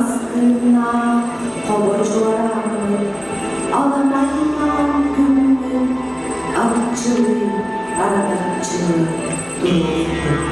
askına kovuculara alamayman gönlüm akçılığı, aradakçılığı dururdu.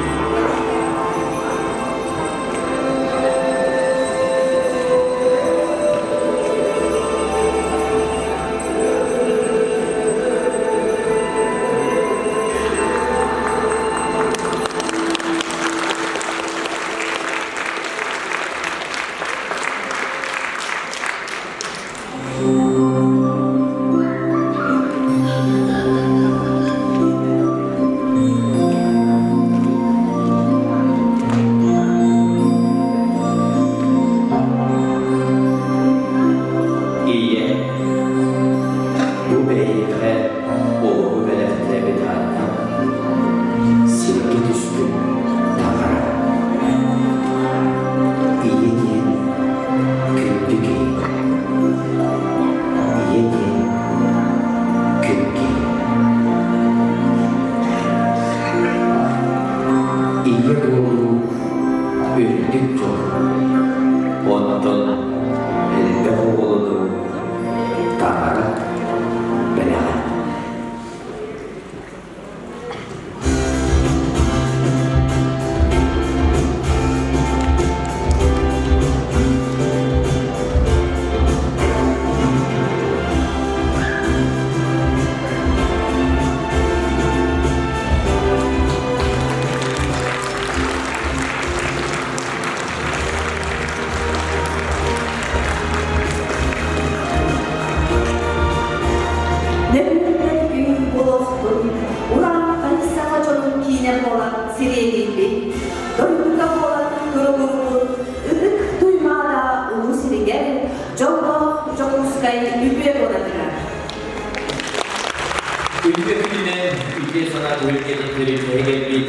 Ülkemizden ülke sanat ülkenin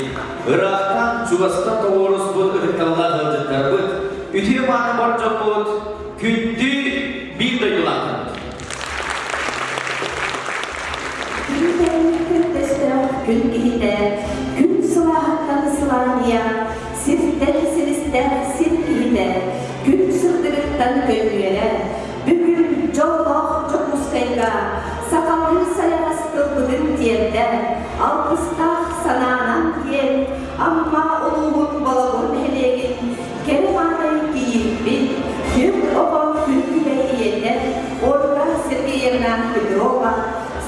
Irak'tan Çuvas'tan doğrusu bu ırktallar hızlıkları bu. Ütüyemanı borca bu kündü bir duygulanır. Gün destek, gün gihide, gün sılahtan sılarmaya, sirtten siristen sir gihide, gün sırdırıktan gönlüyere, bugün çok muskayga, sakallı sayas kılgıdın diyende, alkıstak sananan diyen, amma uluğun balağın helegin, keremanayı giyip bil, gün oba gün güleyi yender, orada sirgi yerine hüdroba,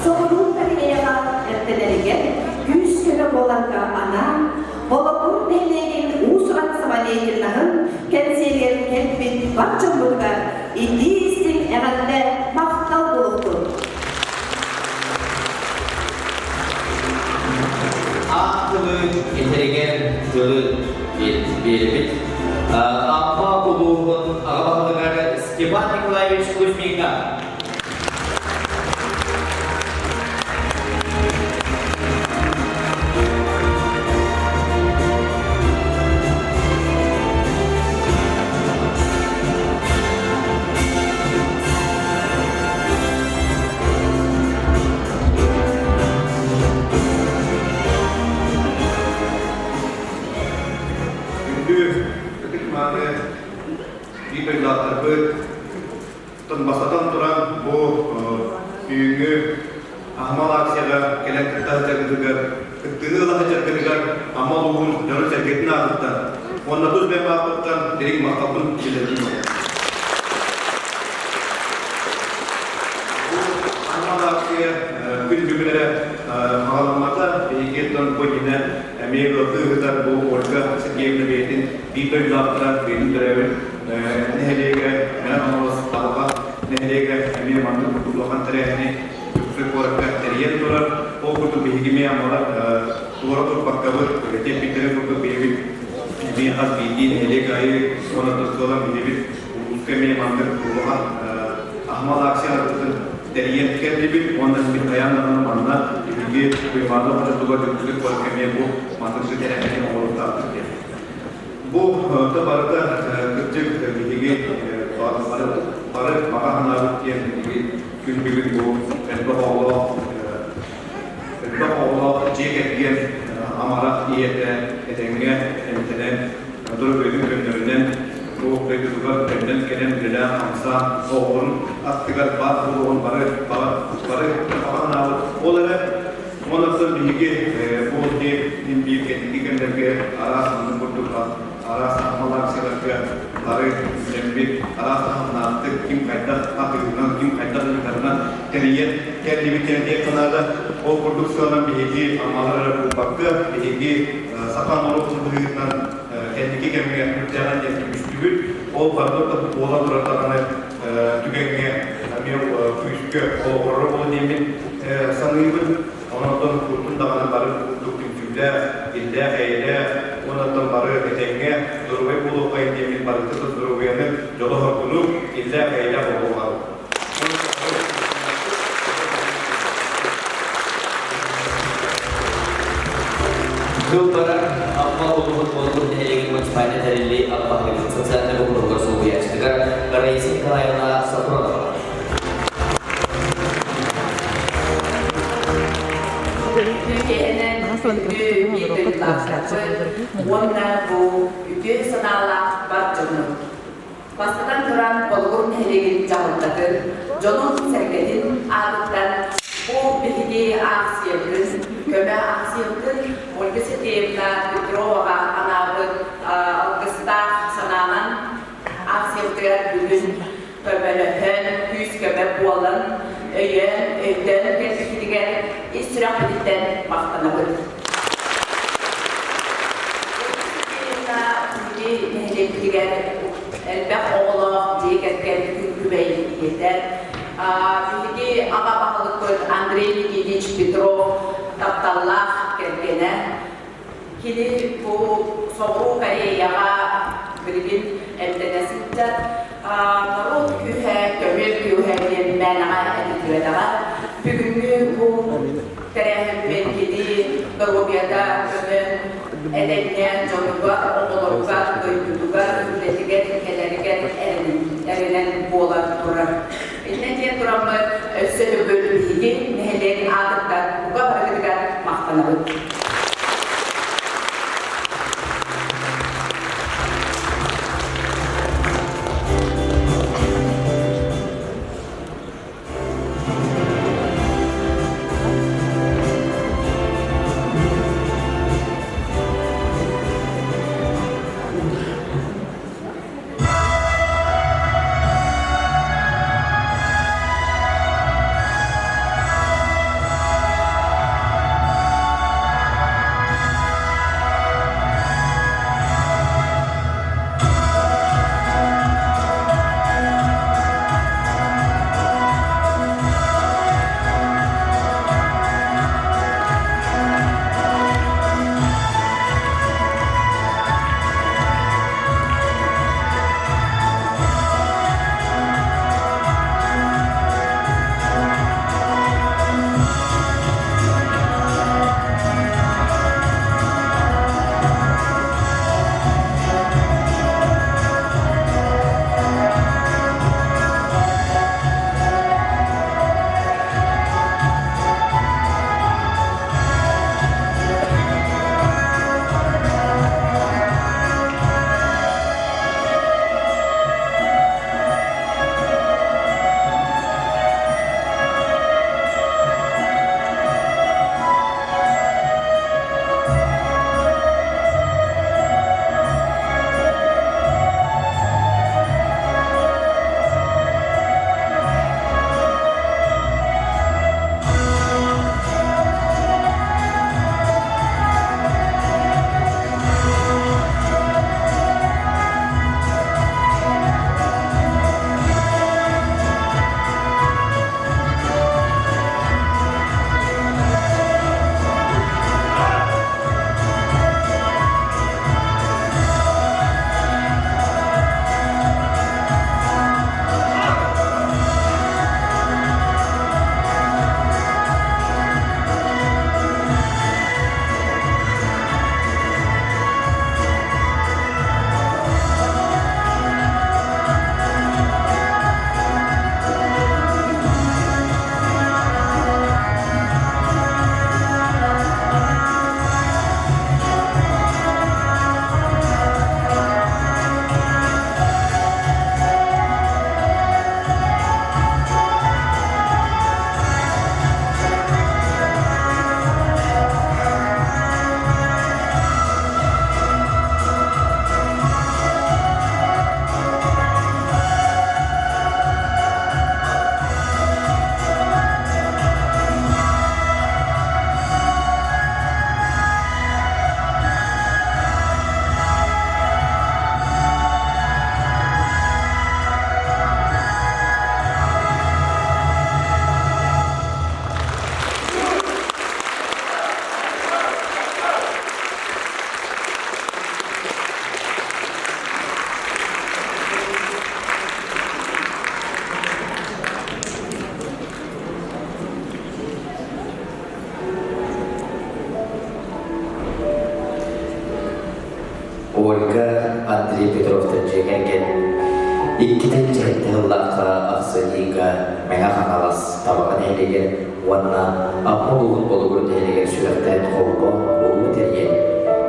soğurun tarihaya ertelerige, yüz köle bolanka anam, balağın helegin usurat sabaleyirnahın, kensiyeler kelpin bakçamlıklar, indi isim erende maktal buluktur. Akıllı, yeterigen, yılı bir bit. Amma kuluğun ağabeyleri Stepan Nikolaevich Kuzminka. Tanbasatan turan bu büyüğü ahmal aksiyada gelen kıtlar çakıdıgar, kıttığı Allah çakıdıgar, amal uğun canı çaketini adıktan. Onda tuz ben baktıktan direk maktabın ilerledim. Bu ahmal aksiya gün cümlelere ağlamada eğitim bu yine emeği öldüğüler bu orta Sergeyev'le beyin bir dönemler benim dönemin nehelege ben anlamaz talaba nehelege emeği mantık kurtulakan terehini yüksek olarak teriyer dolar o kurtul bilgimi amalar doğru tur bakkabır geçip bitirir kurtul bilgi bir az bilgi nehelege ayı sonra tutulan bilgi उसके में मांगर वहाँ अहमद आक्सी आदतन teriyer tükendiği bir ondan bir kayanlarını manna bilgi bir manna pada dua dikkat kolke में वो mantıklı terehini olup tartık ya bu tabarda küçük bilgi para makahan arut yang gün bilgi bu Allah ceket diyen amara iyete edenge entene dur bölüm gönlünden bu koyduğu benden gelen gelen amsa oğlun attıgar bat oğlun barı falan olara ondan bilgi bu bilgi kendine arasında kurtulmak arasamalar sebepler barı bir arasında kim kayda akıllı kim kayda karena kendine kanada o prodüksiyonun bilgi amaları bu bakı bilgi sakan olup bundan kendine kendine jalan yang distribusi o baru bola beratakan tugengnya kami kuiske orang ini sangat ondan kurtun dengan baru untuk juga indah kaya ondan baru ketengnya durwe bulu kaya ini baru itu durwe ini jodoh bulu indah kaya bulu Kepada apa untuk yang mencapai dari apa yang sesuatu yang berubah sudah sekarang reisi kelayanan seperti Türkiye'nin bir lakabı, onlar bu ülke sınavlar başcanı. Bastadan duran Bolgur Nehri'nin canlıdır. Jonun serketin adıktan bu bilgi aksiyonun, köme aksiyonun, olgası teyimler, Petrova, Anavır, Algısta sananan aksiyonlar bugün kömelöhön, yüz köme boğalan, öğden kendisinden istirahatten baktanabilir. Nehirlikler elbette oğlu diyeketken güveyi yeter. Bilgi ama bağlılık koydu Andrei Nikitich Petrov taptallah kendine. Kili bu soğuk Koreya'a bilgin eldenesince Narut kühe, kömür kühe diye menağa edildiler. Bugünkü bu terehim belgili Doğubiyada kömür edenleyen canlılar, oğulurlar, duygular, üretigen, ülkelerigen erinen boğular durur. Ne diye duramı sözü bölüm bilgi, nehirlerin adıklar, bu kadar gıdıgar mahtanabı. Андрей Петров'тан жегерген иккитен жайты ыллаққа ақсылиға мәңа қаналас табағын әйлеген уанна апма бұғын болу көрді әйлеген сүрәқтән қолғы олы терген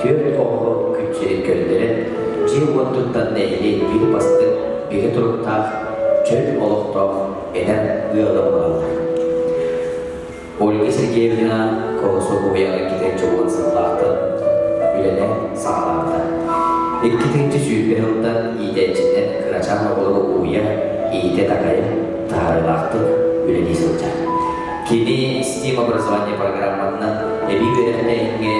төрт оғы күтчерін көлдерін жер уаттыттан әйлі бір бастың бірі тұрықтақ чөл олықтақ әдән ұялы болалар. Ольга Сергеевна колосу бұяға кетен жоғын сыллақтын үйлене сағаларды. Иккитенчи сүйіппе жылдан иденчинен кырачан оғылығы уя иде такая тағарылақтық үйлене сылча. Кені STEAM образование программатынан әбі беріне әңге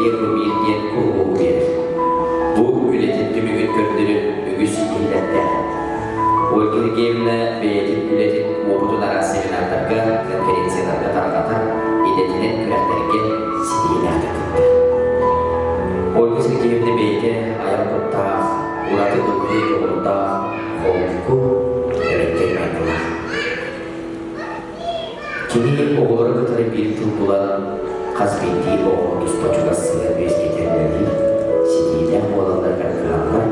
ербірмейінген күргі берір. Бұл үйлетін түмігін көрдірін үгіз елдәтті. Ольга Сергеевна бәйетін үйлетін опытын ара семинардарға, конференцияларға тарғатар, едетінен күрәттерге сидейін күтті. Ольга Сергеевна бәйті аян құттақ, ұраты ұлғыр тоғырдақ, қолқу өреккен мәңгілар. Кені оғылары қытары бір тыл бұлан, қазбетті оғылы тұспачуға сығыр бескетермелі, сидейден олалар кәркіғанлар,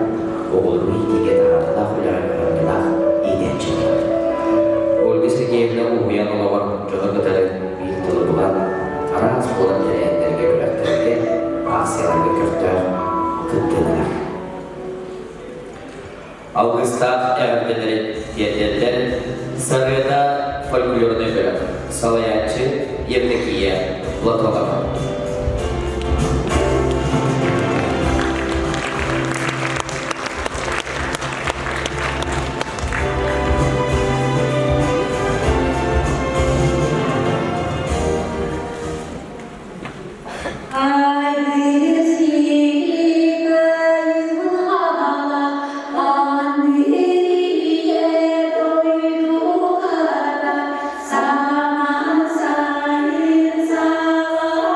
оғылыры етеге тағатына құлағына еден çıktı. Ольга Сергеевна ұғыян олағыр жоғы қытары бір тылы бұлан, араз болан тәрәйіндерге күләктерге, ақсияларға көптер күттілер. Алғыстақ әғірденері ерлерден сарғыда фольклорны көріп, салаятчы Евдокия Платонова. Sama saya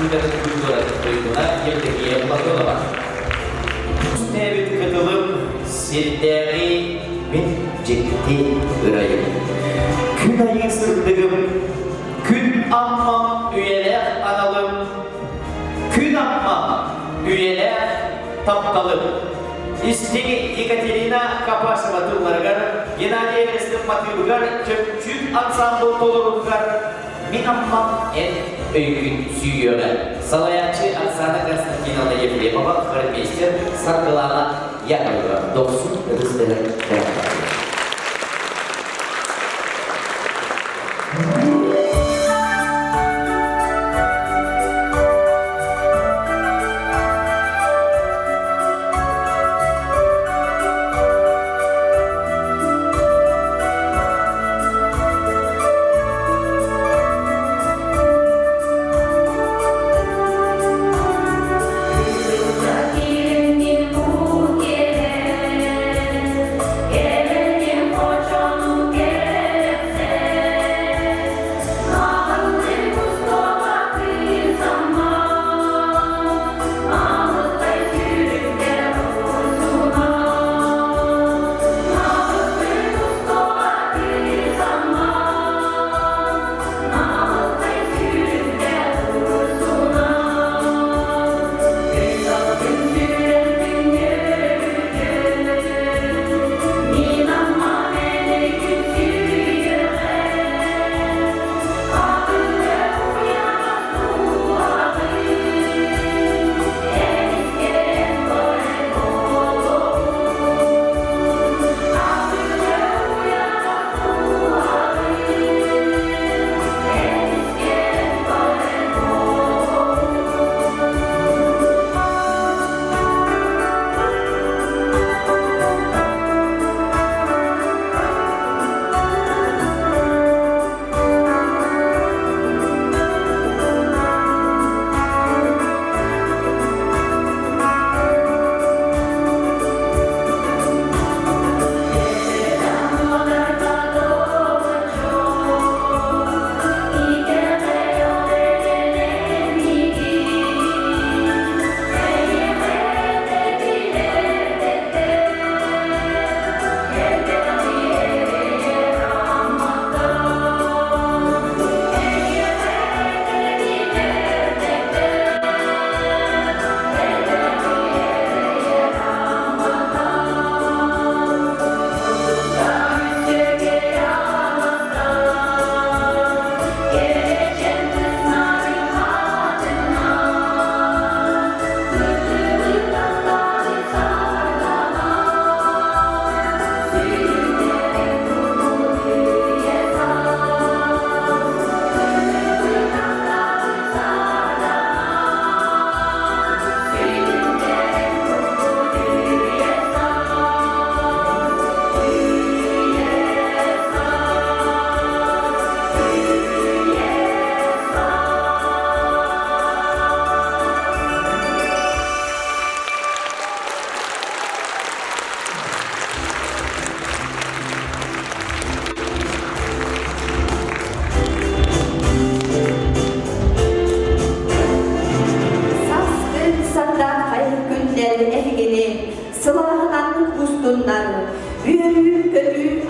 Türklerin duyduğuna yeltekiye ulaşıyorlar. Üstevit kıtılıp silteri min ciddi ırayım. Gün ayı sırdığım, gün amma üyeler analım, gün amma üyeler taptalım. İstini Yekaterina Kapasova Turlargar, Gennady Everest'in Matıyılgar, Çöpçük Ansambl Tolurulgar, min amma en öykün süyüyorlar. Salayakçı Aksana Konstantinova Yefremova, Harmeister, Sarkılana Yakovleva, 90 Rızdeler Beraber.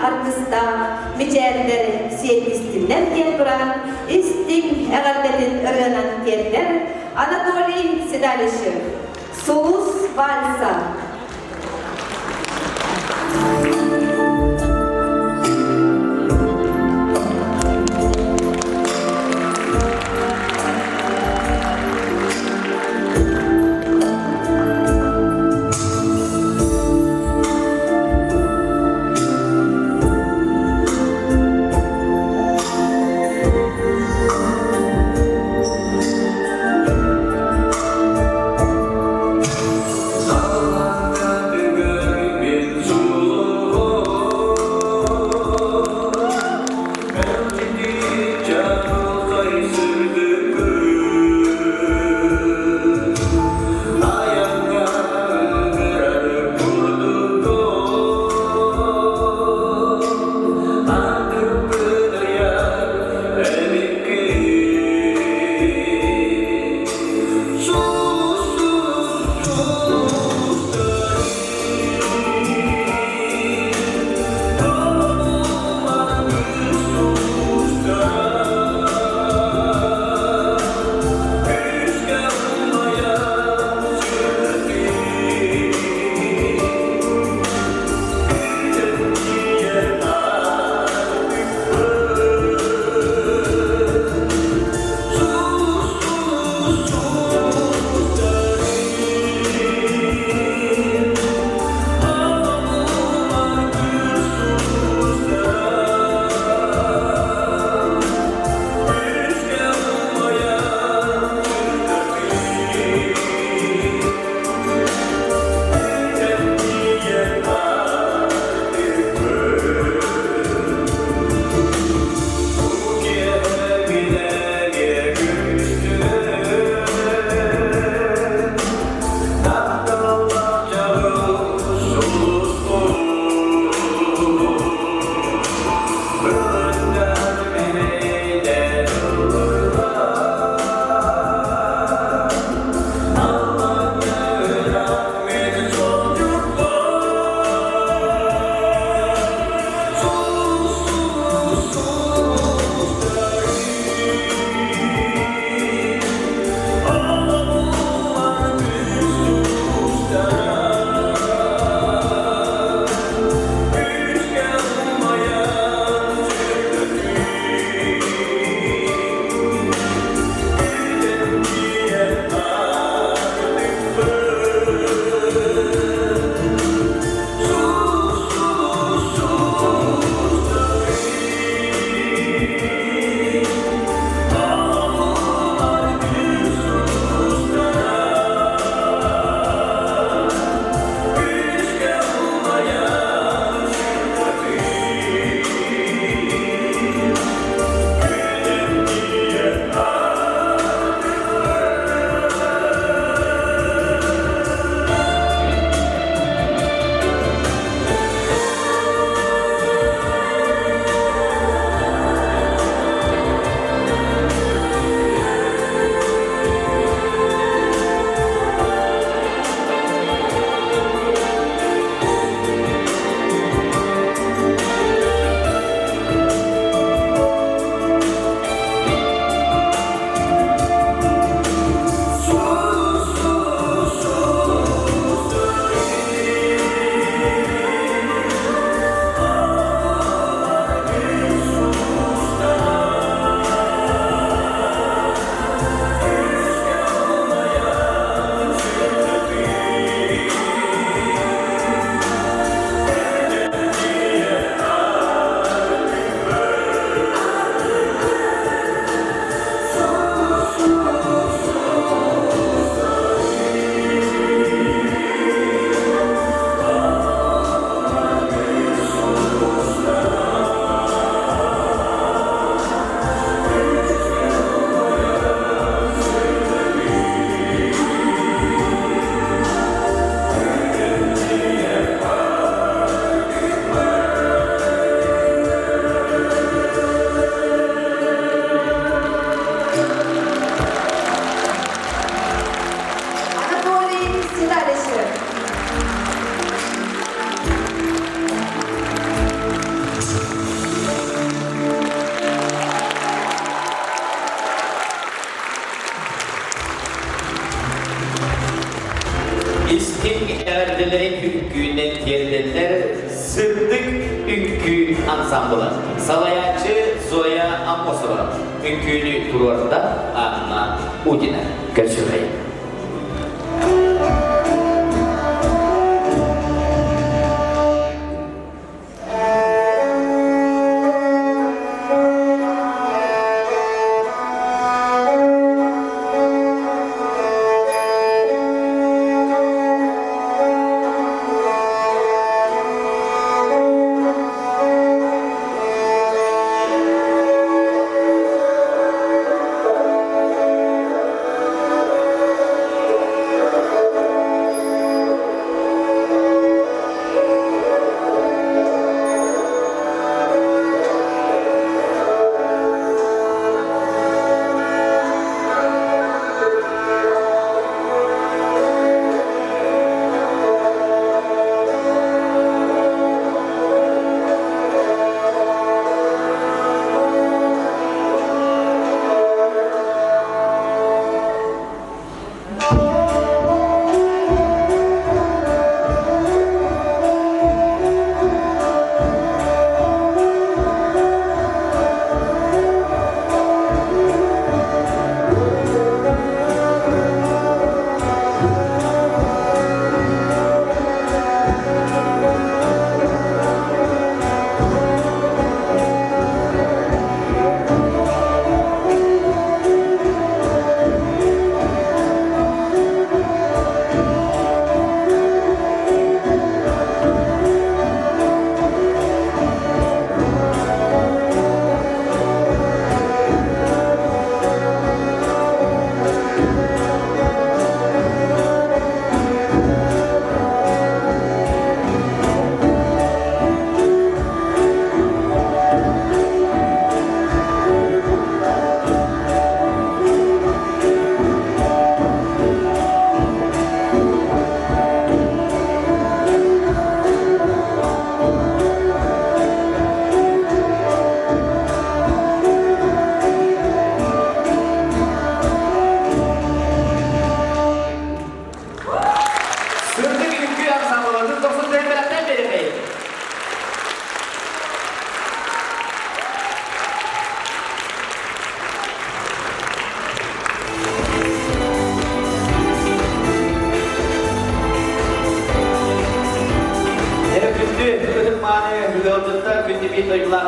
Artista, mücadele siyetistinden diye duran, istik egalbetin öğrenen diyenler, Anadolu Sidalışı, Sulus Valsa. Dağlar İstim erdilerin hünküne terdenler Sırdık Ünkü ansamblı. Salayacı Zoya Amosova. Ünkülü turvarında Anna Udina. Göçürmeyin. bir duygular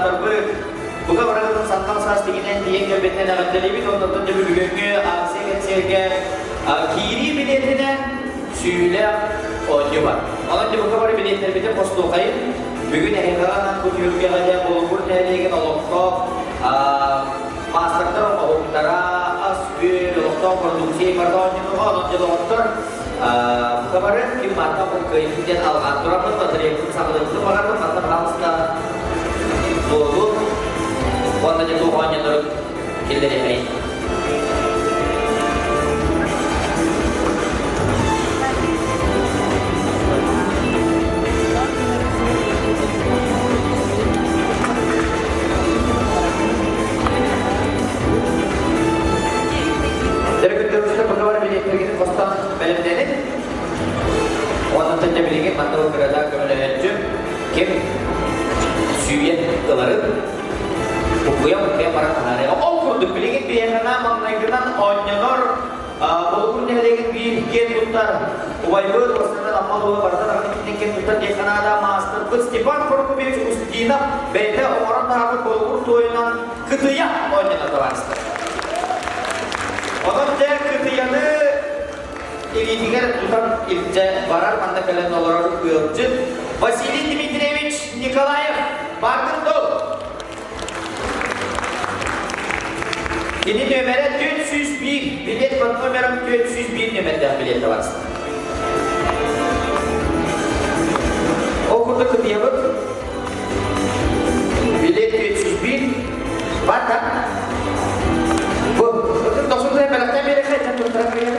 bu kabarın santan sas diginen diyen göbetine nöbetleri ondan da bugünkü aksiye kiri biletine süyle oynuyor var. Alınca bu kabarı biletleri bir de postu okuyayım. Bugün ehkalan kutuyu geleceğe bulgur nehirliğin olukta master'da oluklara asgül olukta produksiye kardağıncılığı alınca doktor bu kabarı kim marka bu kıyımdan algan durapın da direktör sağlıklı bakarım hatta hamsta doğru ondan da doğanya durup killeri hayır. Mantul kerajaan kemudian kim suyen kemarin buku yang para hari untuk pilih biar karena mengenai onyor bukunya lagi bikin putar wajib terusnya apa dua partai nanti bikin putar di Kanada master bus Jepang perlu bikin Cina beda orang tahu buku tuh yang ketiak onyor atau master orang cek ketiaknya ini tinggal tutan ilce barar manda kalian nolor kuyurcu Vasily Dmitrievich Nikolaev bakın dol ini numara 401 bilet bak numaram 401 numarada bilet var okurda kıtıya bak bilet 401 bata bu dokuzda belakta beri kaçan tutar kaya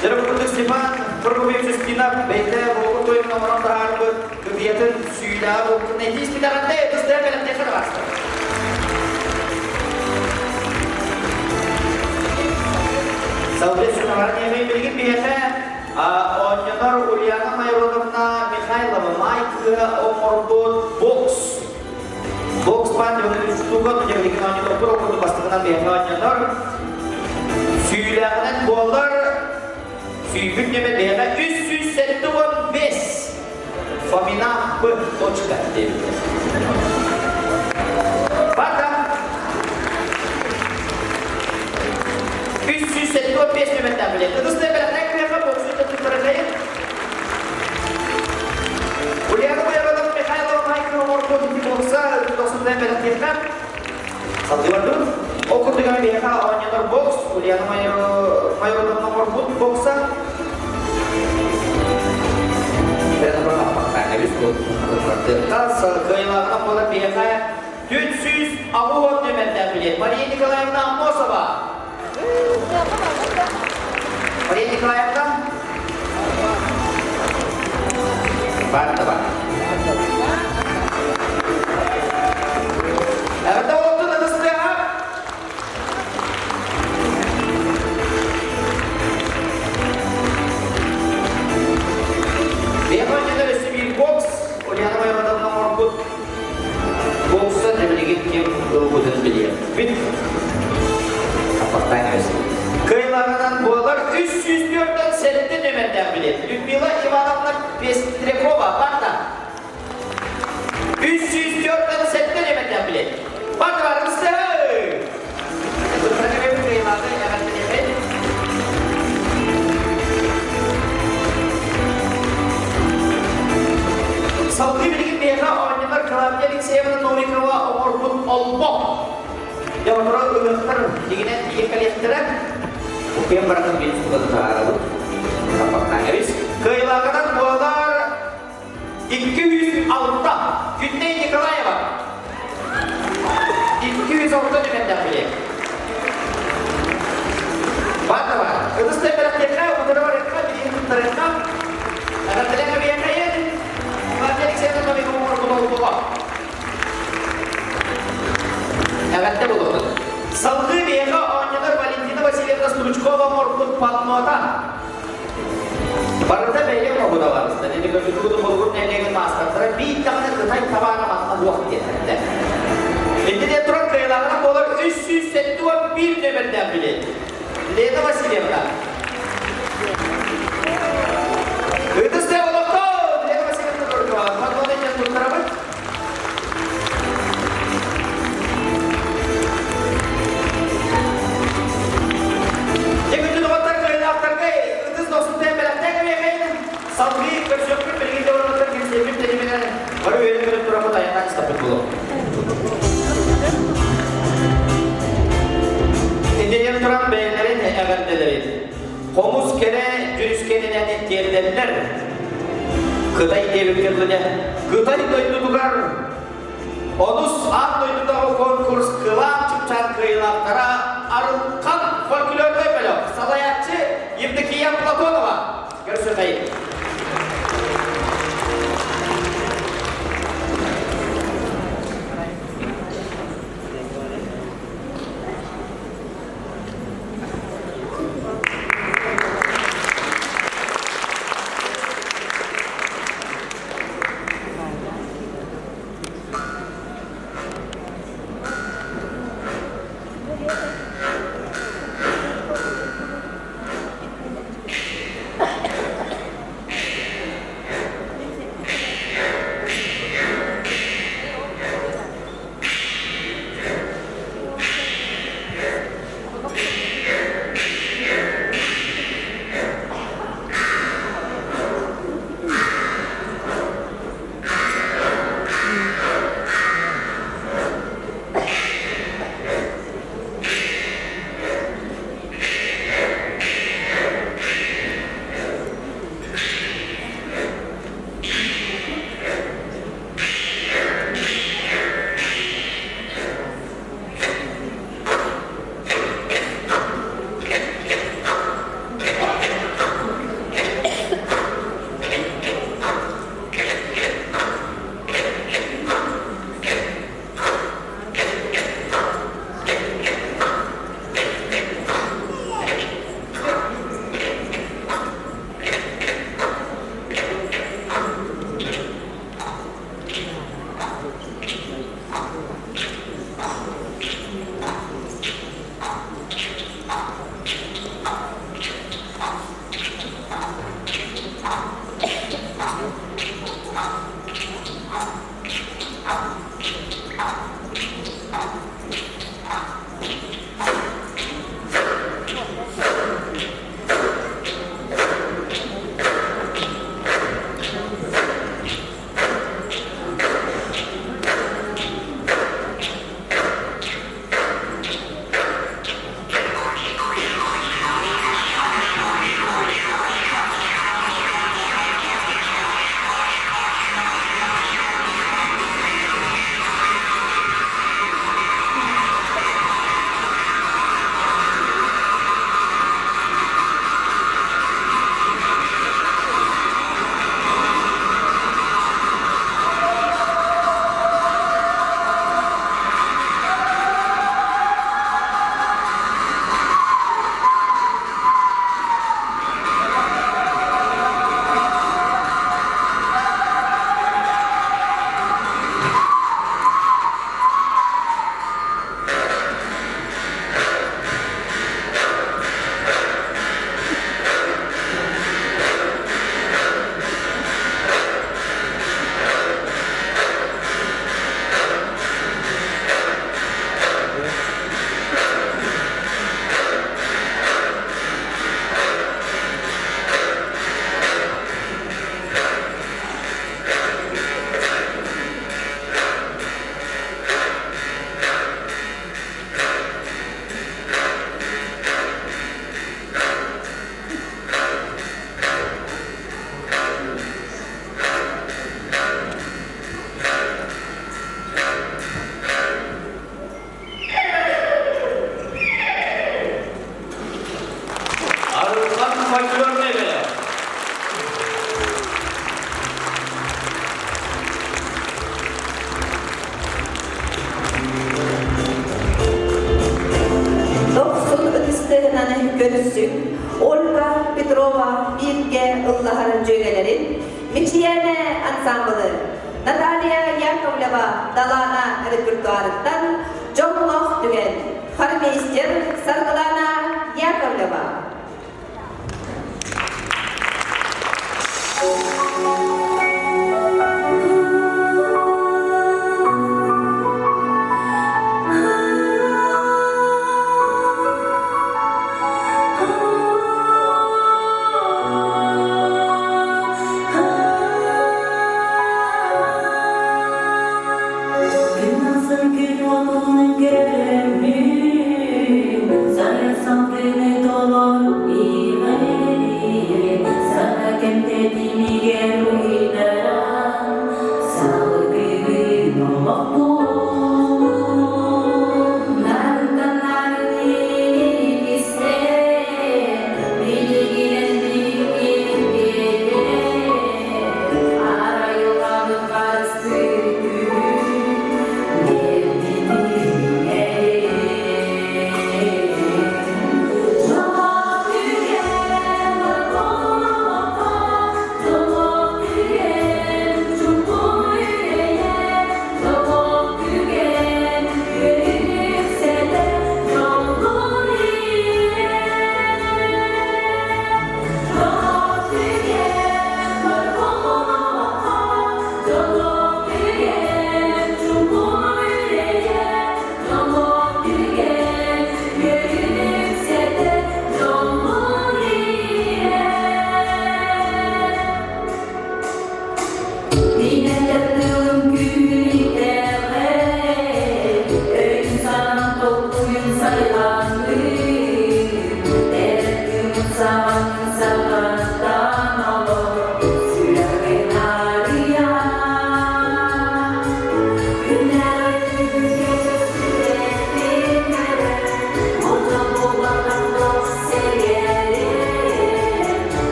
jadi untuk Stefan perlu Justina beda buku tu yang nomor terakhir kegiatan sudah buku nanti tidak ada terus dia bilang dia keras. Saudara saudara yang memiliki biasa onyor Uliana Mayrodovna Mikhailova Mike umur box pan yang juga menjadi kenal onyor untuk pasti kenal biasa onyor Süylenen bollar Süybük neme değerler 375 Famina bu toçka diyebiliriz. Bakın 375 nöbetten bile. Kıdısla beraber kıyafet boksuyla tutturacağım. Uliana Mayrodov Mikhailova Mike umur boksa 90'dan beraber kıyafet satıyordu. Okur dengan dia onyor box, Uliana Mayrodov nomor boxa. Dan apa habis bu kasal kehilangan bola biasa 400 award numerden bilet. Maria Nikolaevna Amosova. Maria Nikolaevna Bantaba. Ada waktu ada setelah dia hanya dari segi box, Uliana Mayrodov nomor boxer dimiliki tim Golden Billion. Bit apa tanya sih? Kehilangan bola 304 sette numerden bilet. Lyudmila Ivanovna Pestrekova Banta 304 sette numerden bilet. Banta var mısın? Bunları bir kehilangan yang akan terjadi. Saudi bilik biasa onyor Klavia Alexeyevna Novikova umur olbok. Yang orang ulangter diginen 3 kali terang. Yang barang bin sudah tahu. Apa habis kehilangan bola 206 Güney Nikolaeva 206 numerada bilet. Bagaimana? Itu setiap mereka udah mereka di mereka akan terlihat biasa ya. Jadi saya tuh kami ngomong berbual-bual. Yang ada betul. Saudi biasa onyor Valentina Vasilyevna Struchkova morput patnota. Barda beliau mau buat apa? Jadi kalau itu tuh mau dengan master, tapi jangan terlalu tabaran mata buah dia. Jadi dia terus kehilangan bola 301 numerdan bilet. Leda Vasilyevna. Itu saya waktu kere jürüskenine netlerler. Kıtay devletlerine, Kıtay doydudugar. Onus an doyduda o konkurs kılan çıkçan kıyılaftara arılkan folklor doymelo. Salayatçı Yevdokiya Platonova. Görüşürüz. Görürsün, Olga Petrova, Birge Illahar Cögelerin, Michiyene Ansamblı, Natalia Yakovleva, Dalana repertuarından, Jomloh Dügen, Harmeister Sargılana Yakovleva. Gün olsun gün olun göremin, sana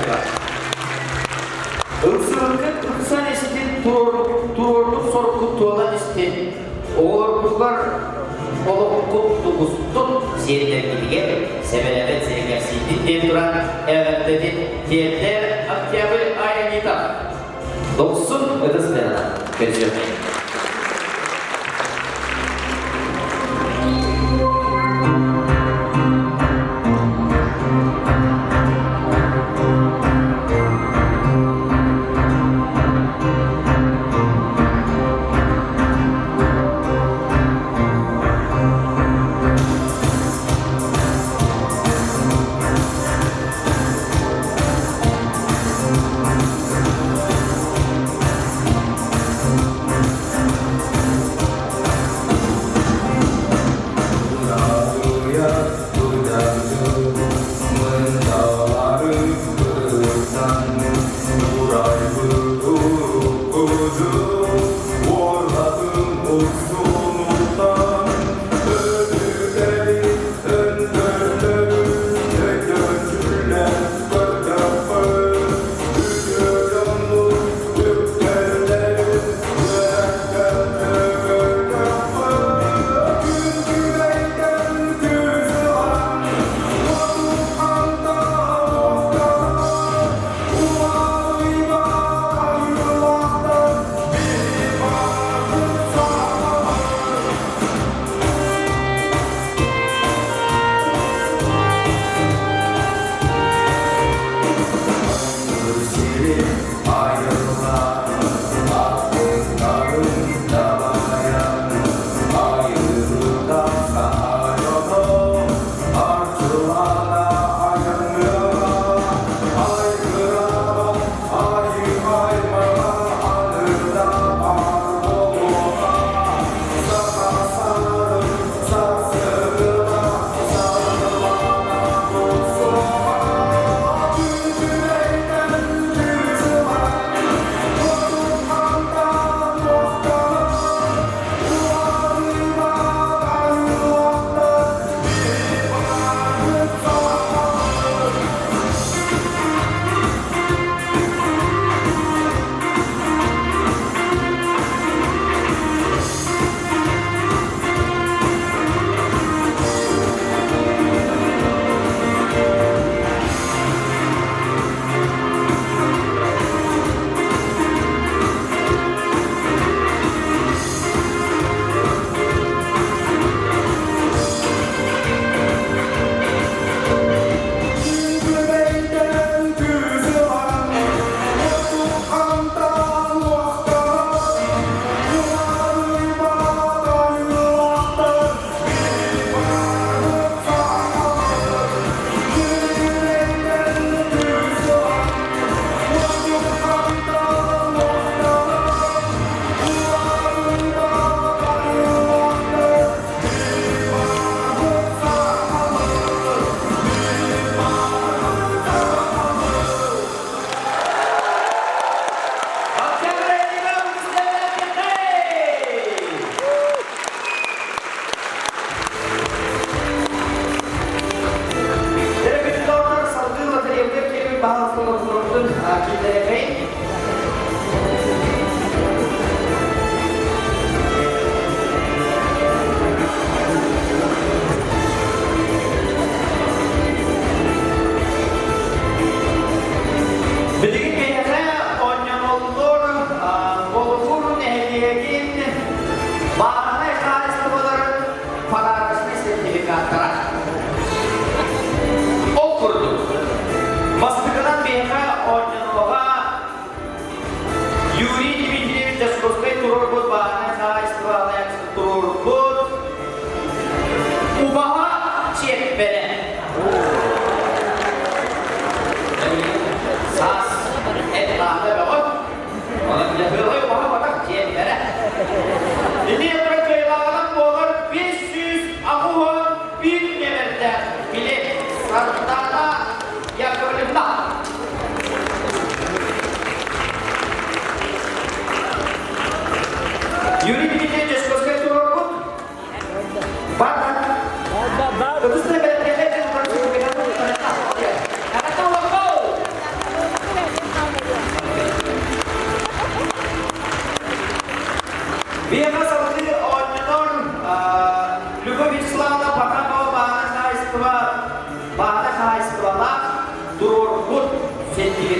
var. Irksırlık, ırksan estin, tuğurluk sorumluluk tuğulan estin. Oğurluklar olup tuttuğumuzun seriler gidiyor. Sebelemet serilersiydi diye duran evveldedir. Diğerler Oktyabr ayında. 90 ödüs verilen versiyon.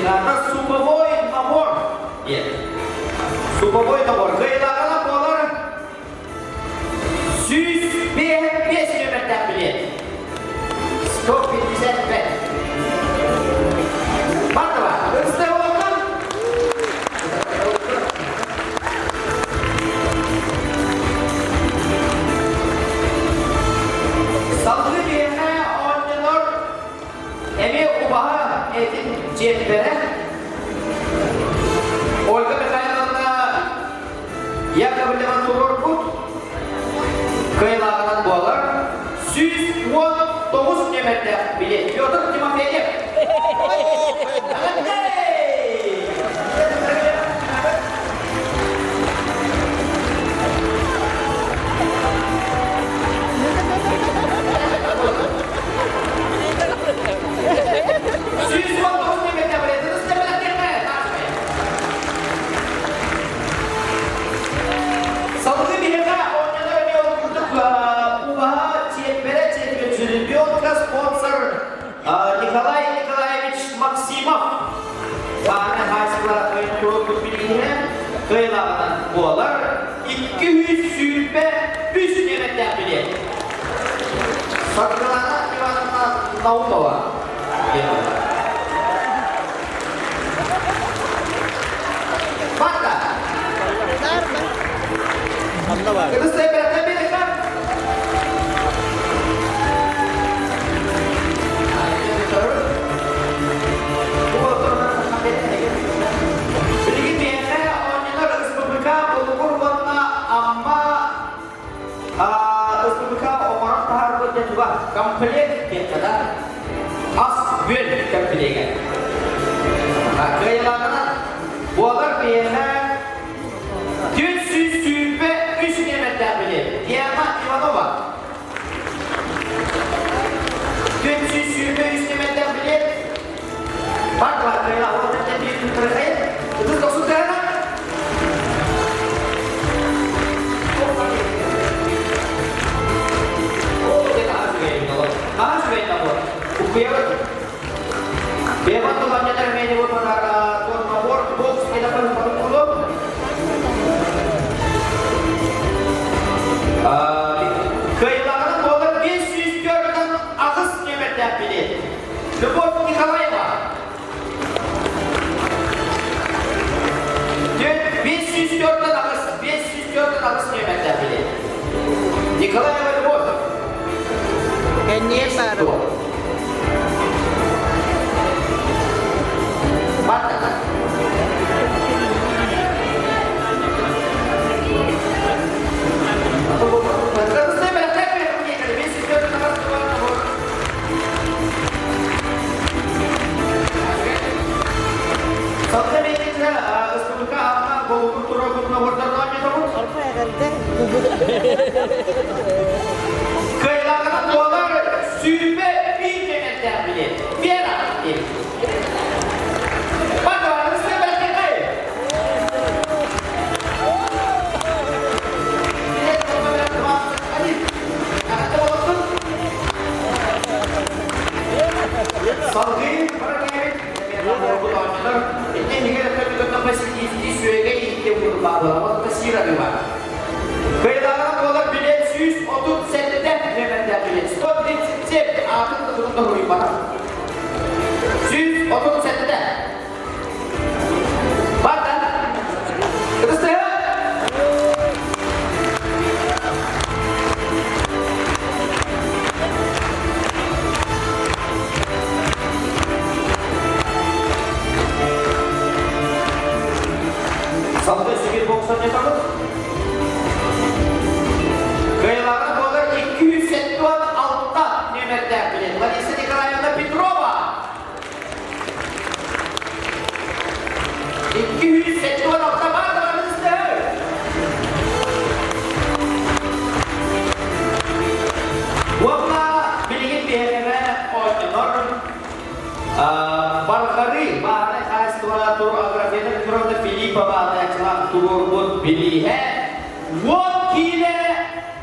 Amerika'da Subovoy nabor. Subovoy nabor. Kıyılarına boğular 105 kilometre bilet. 150 metre. Bak da var. Hızlı olun. Salgı yerine oynuyor. Evi ubaha etin cephere. Olga Mikhailovna Yakovleva Tururkut kıyılarından boğular 119 kilometre bilet. Pyotr Timofeyev. Николай Николаевич Максимов Bahane Haysıklar Oyunculuk Birliği'ne kıyılarından boğular 203 kilometre bilet. Sakırlarına Ivanna Naumova. Bak da. Kıbrıs'ta beraber bir ekran. Komplit kita asbun terpilihkan. Kayılarına boğular birine 403 kilometre bilet. Diana Ivanova 403 kilometre bilet. Baklah kayılarına jadi terkait. Itu kau sudah nak? Biarpun tuannya termini beberapa tuan nomor box kita perlu perlu. Kayılarına boğular 504'den ağız kilometre bilet. Любовь Николаева 504'den ağız kilometre bilet. Николаева Любовь. Конечно. Mata. Kayılarına boğular süper bir kilometre bilet. Bir aktif. Salgın perkait dengan orang ini hingga kita masih di sebagai itu berbahaya kesira juga. Kailangan bola bilet 137 kilometre bilet. 137 akan terus berubah. 137. Badan. Terus deh. Sampai segini boxernya kamu. Kayılarına boğular 256 kilometre bilet. Larisa Nikolaevna Petrova 256 var da aranızda. Buatlah bilgin bir yere oynuyor. Balkari bahane khas tur agrafiyada turda Filipa bahane akla turut bilih hai wakile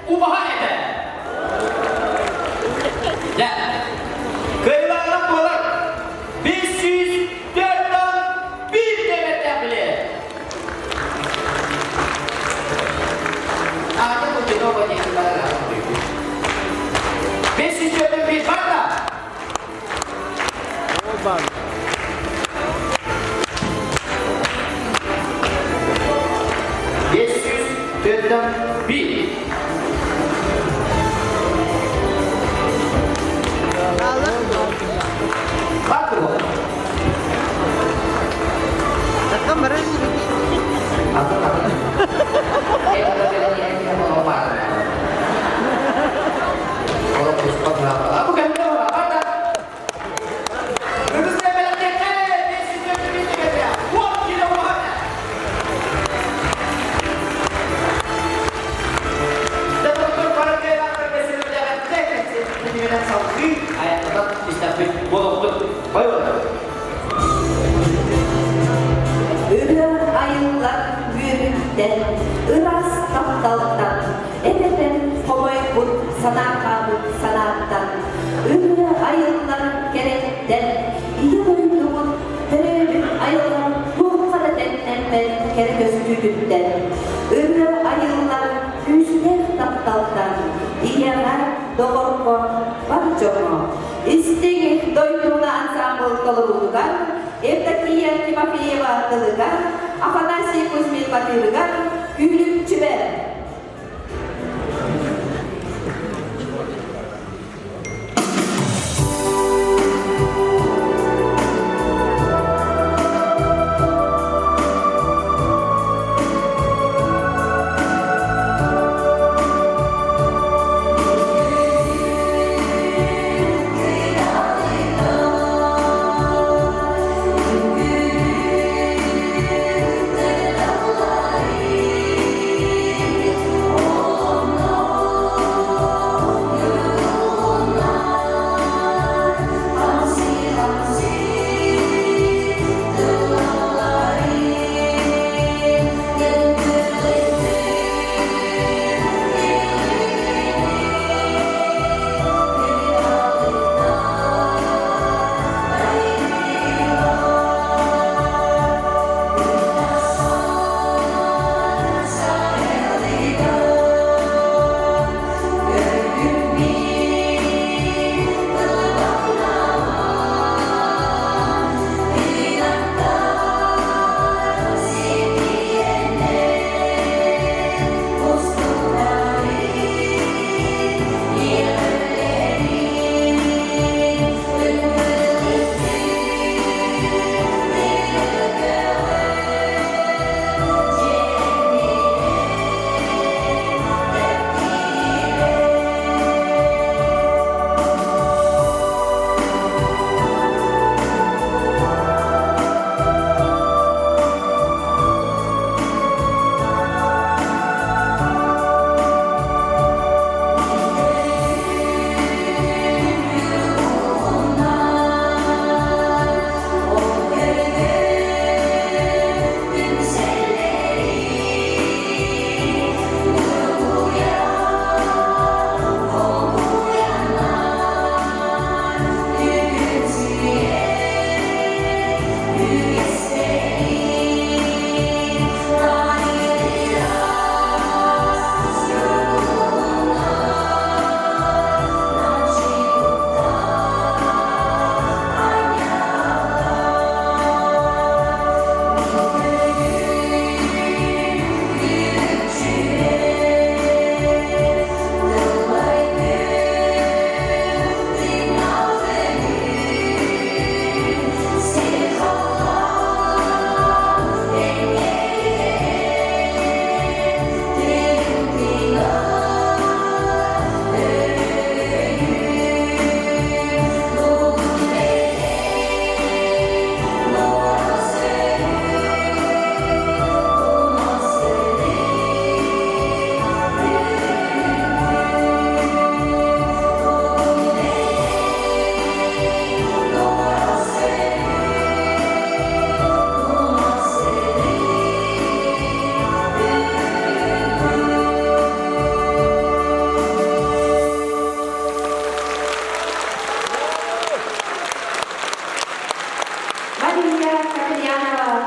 ubaha ede. Ya. Kayılarına boğular 504'den Sedan bir. Bak bu. Aku ada yang mau apa? Kalau puspa berapa? Aku kan tahu apa. Terus saya bilang dia di sini dia. Wah, gila banget. Dan dokter para kaya presiden jangan cek di Medan Saudi. Ayat tetap istirahat. Bolong. Bayo. Ürü ayınlar büyürükten, ıras taptalıktan, edeben homoykut sanattan, ürü ayınlar gerekten, iyi uyduğun, terörün ayınlar bu karadetten ben kere gözlüğünden, ürü ayınlar güçler taptalıktan, iyalar doğurko var çoğu, İstegi doyduğuna ansambl koluğudan, Evtakiya Timofeyeva Tılıgan, Afanasy Kuzmin Batırgan, Gülüm Çiber.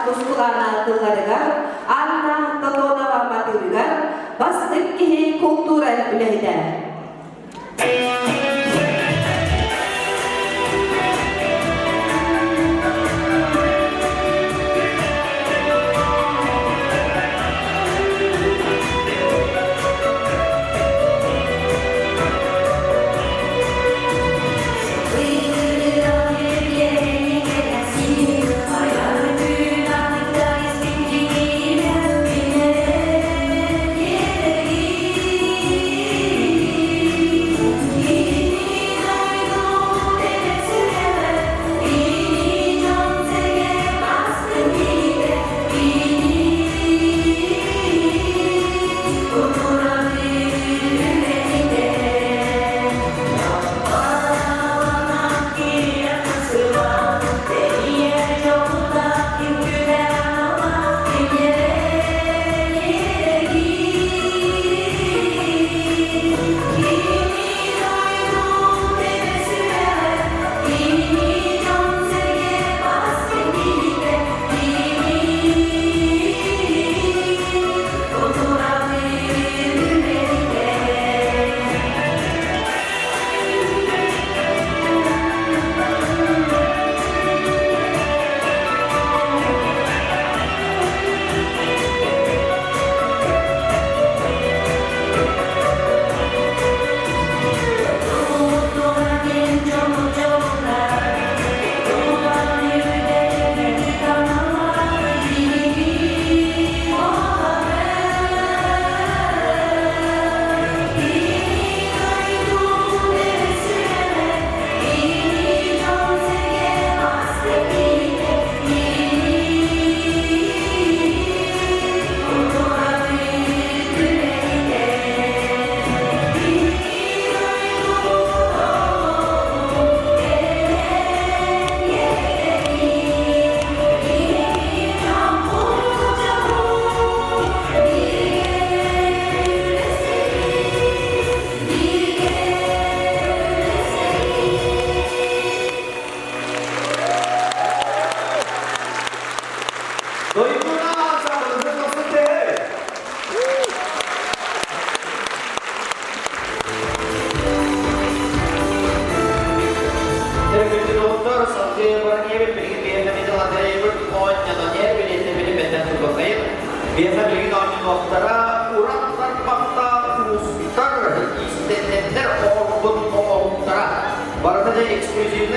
Kuskulana Tılgarıgar, Anna Tatonava Matırgar, Bastık Kihi Kultura Ülehide.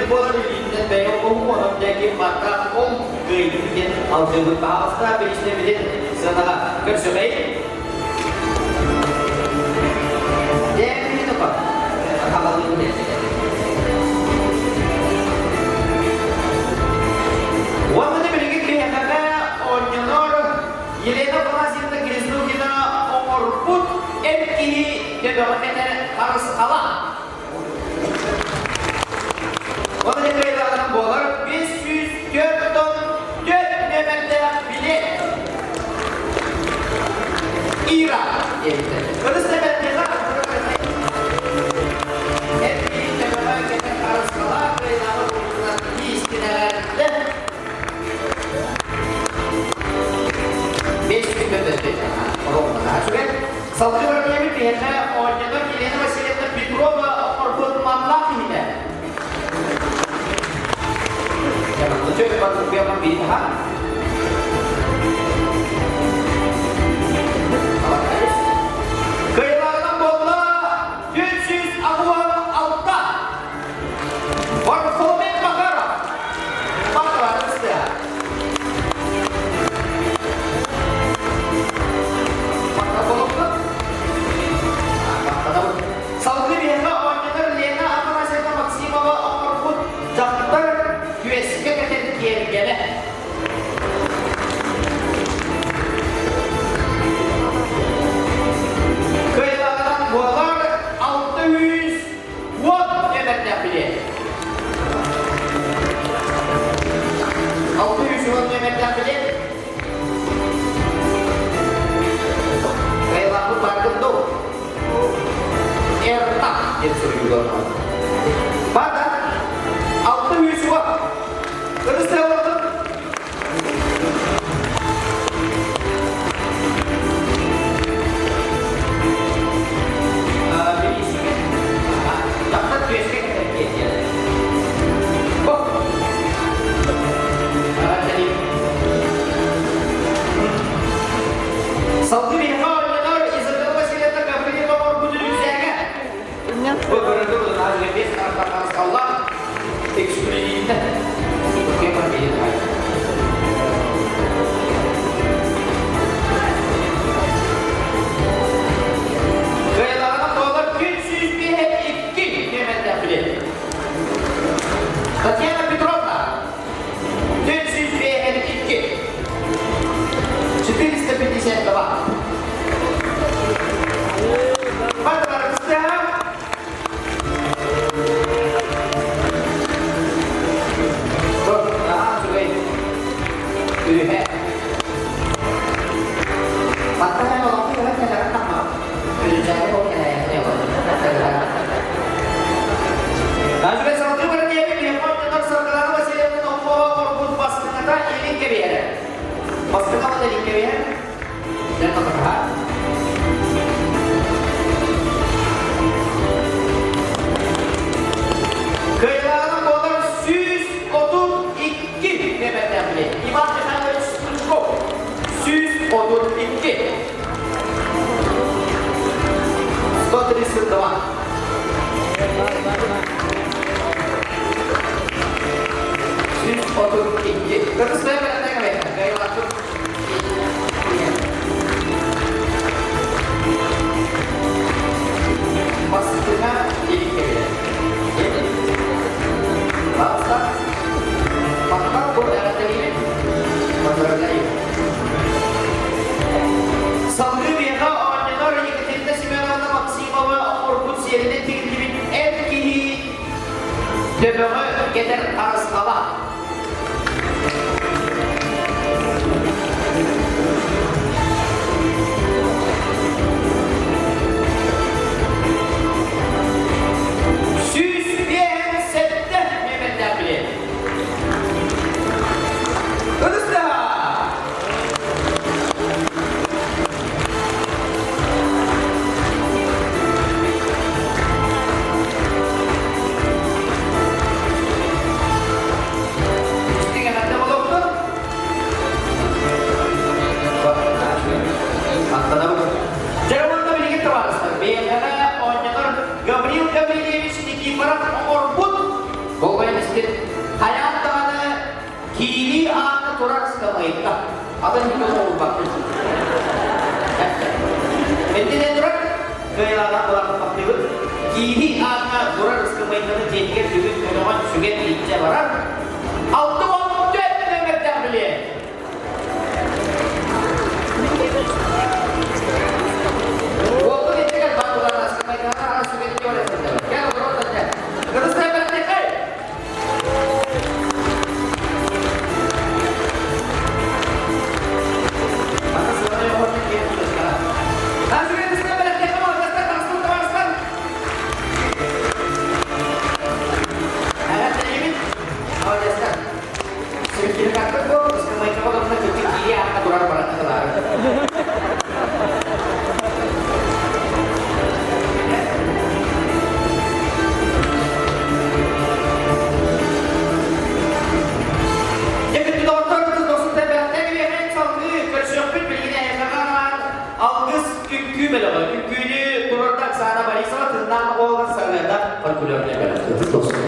bola dilinde bey onun deki mata on gıyın aldığı bağısta bir işte bilir sana görsümey. Değerli bak. Havalı ne? Waktu memiliki kelihatannya Onyenor Yelena Penghasilnya Grisnugina Omorput ini Dedomaknya harus kalah. Waktu kelihatannya bola 504 ton 4 nöbette bilet İran terus nöbette harus kalah Kelihatannya urutan istilahnya 5 gün ödedi. Saldırılarına bir yerine oynanan Yelena Vasilyevna Petrova Orkutmanlar ile. Jangan lucu kalau dia membina. Kehilangan bola, Yunus Anwar Alta. Warfomen Makarov. Makarov sudah. Saldırı bir yana oynanan Lena Afanasyenko Maksimova Omorput Camptar US'ye getirdik geri. Kehilangan bola 600 watt nöbette bilet. 600 watt nöbette bilet. Kehilangan bargın tuh. Ertak yang sering juga. Pada 600 watt. Terus saya waktu dapat USK keterkait. Oh, jadi Saudi Arabia Isabel Vasilyevna Gavrilieva Orkut'un üzerine. Bu bölümde bulunan nefes taraftarlar Allah eksklusivinde Kemal Bey'in hayatı. Kehilangan bola 302 nöbette bilet. Tatiana Petrovna 302 452. Pada Rustam kehilangan bola 132 nöbette bilet. İvan Mihailovic Stunchkov 132. 132. Terus saya bertanya gaya waktu pastinya ini kaya basta maka boleh ini masalahnya Saldırı bir yana oynanan Yekaterina Semyonovna Maksimova Orkut yerine teklimin etkili döbümü gelir arız kala. sıkamayıp da adam gibi olur bakmış. Bentine durak kıyılardan kulak bakıyor. Kini ana durar sıkamayıp da cediye düğün kocaman süget içe varar. Altı oldu etmemekten bile. Waktu itu kan baru orang sekamai karena sudah dijual saja. Ya bro saja. Terus saya balik Mana sebenarnya orang yang dia sekarang. Langsung itu saya balik kamu langsung teruskan. Ada ini. Oh ya sekarang. Sedikit kata terus sekamai kamu kalau nak cuci dia akan turun barang kelar. Küçüğünü dururdak sana barisa tırnağına olan sarılarda parkulörle beraber dostum.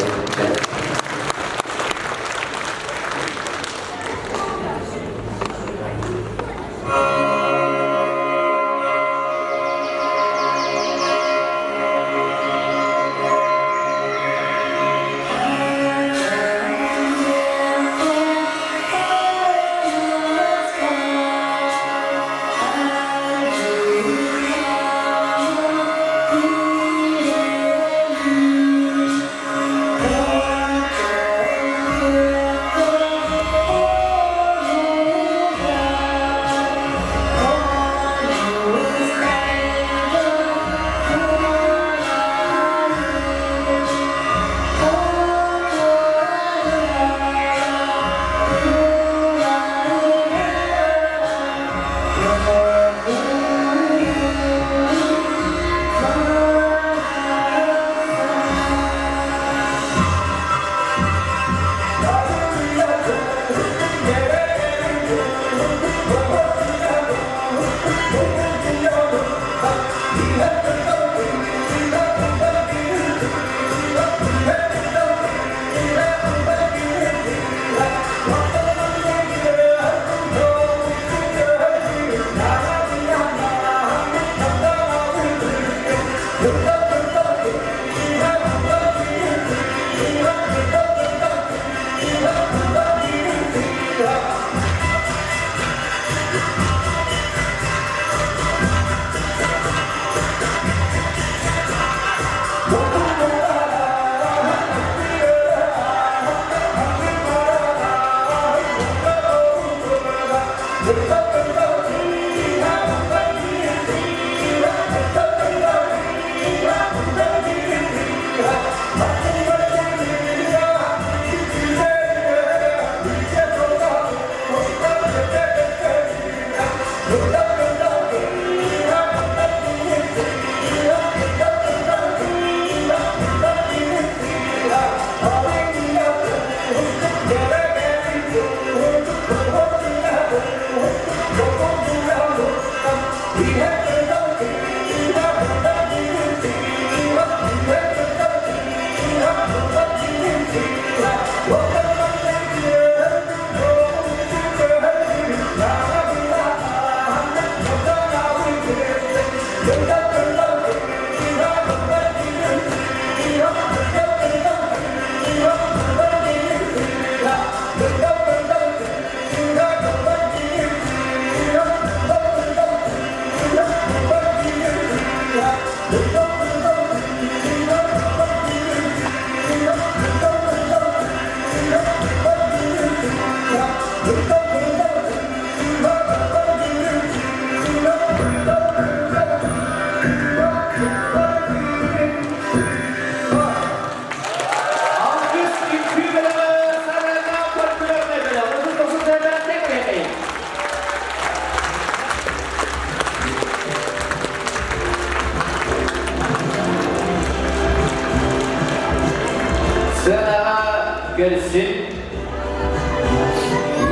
Görsün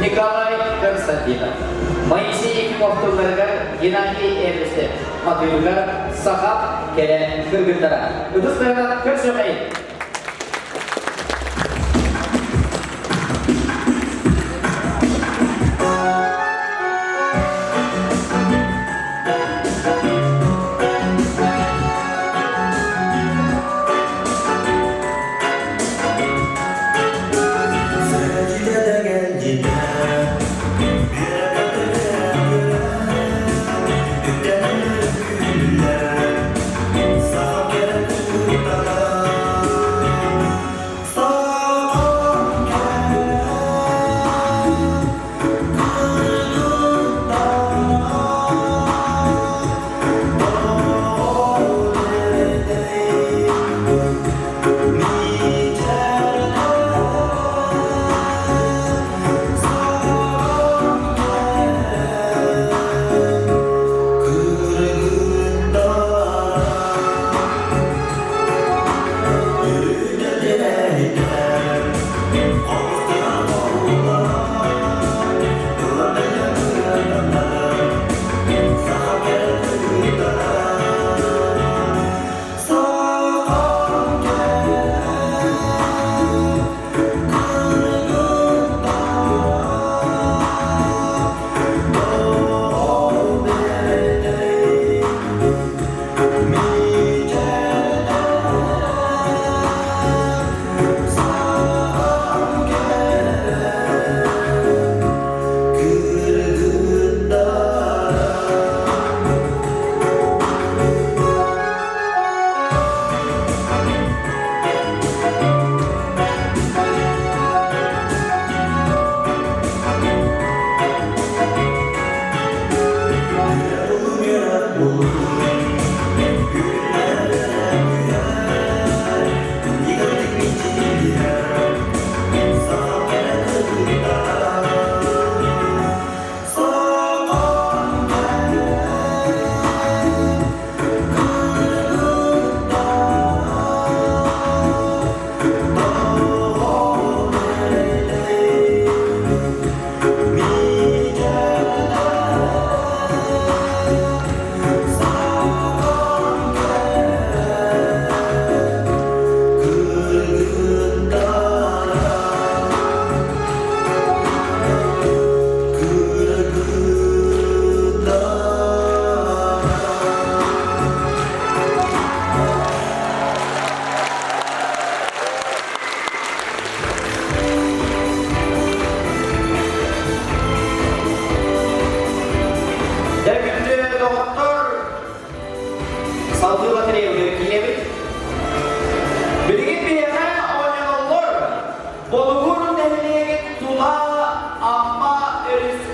Nikolay Konstantinov. Moisey Kovturlarga Gennadiy Evres'te Matuylular Sahab Keren Kırgıntara. Uduslarına körsömeyin.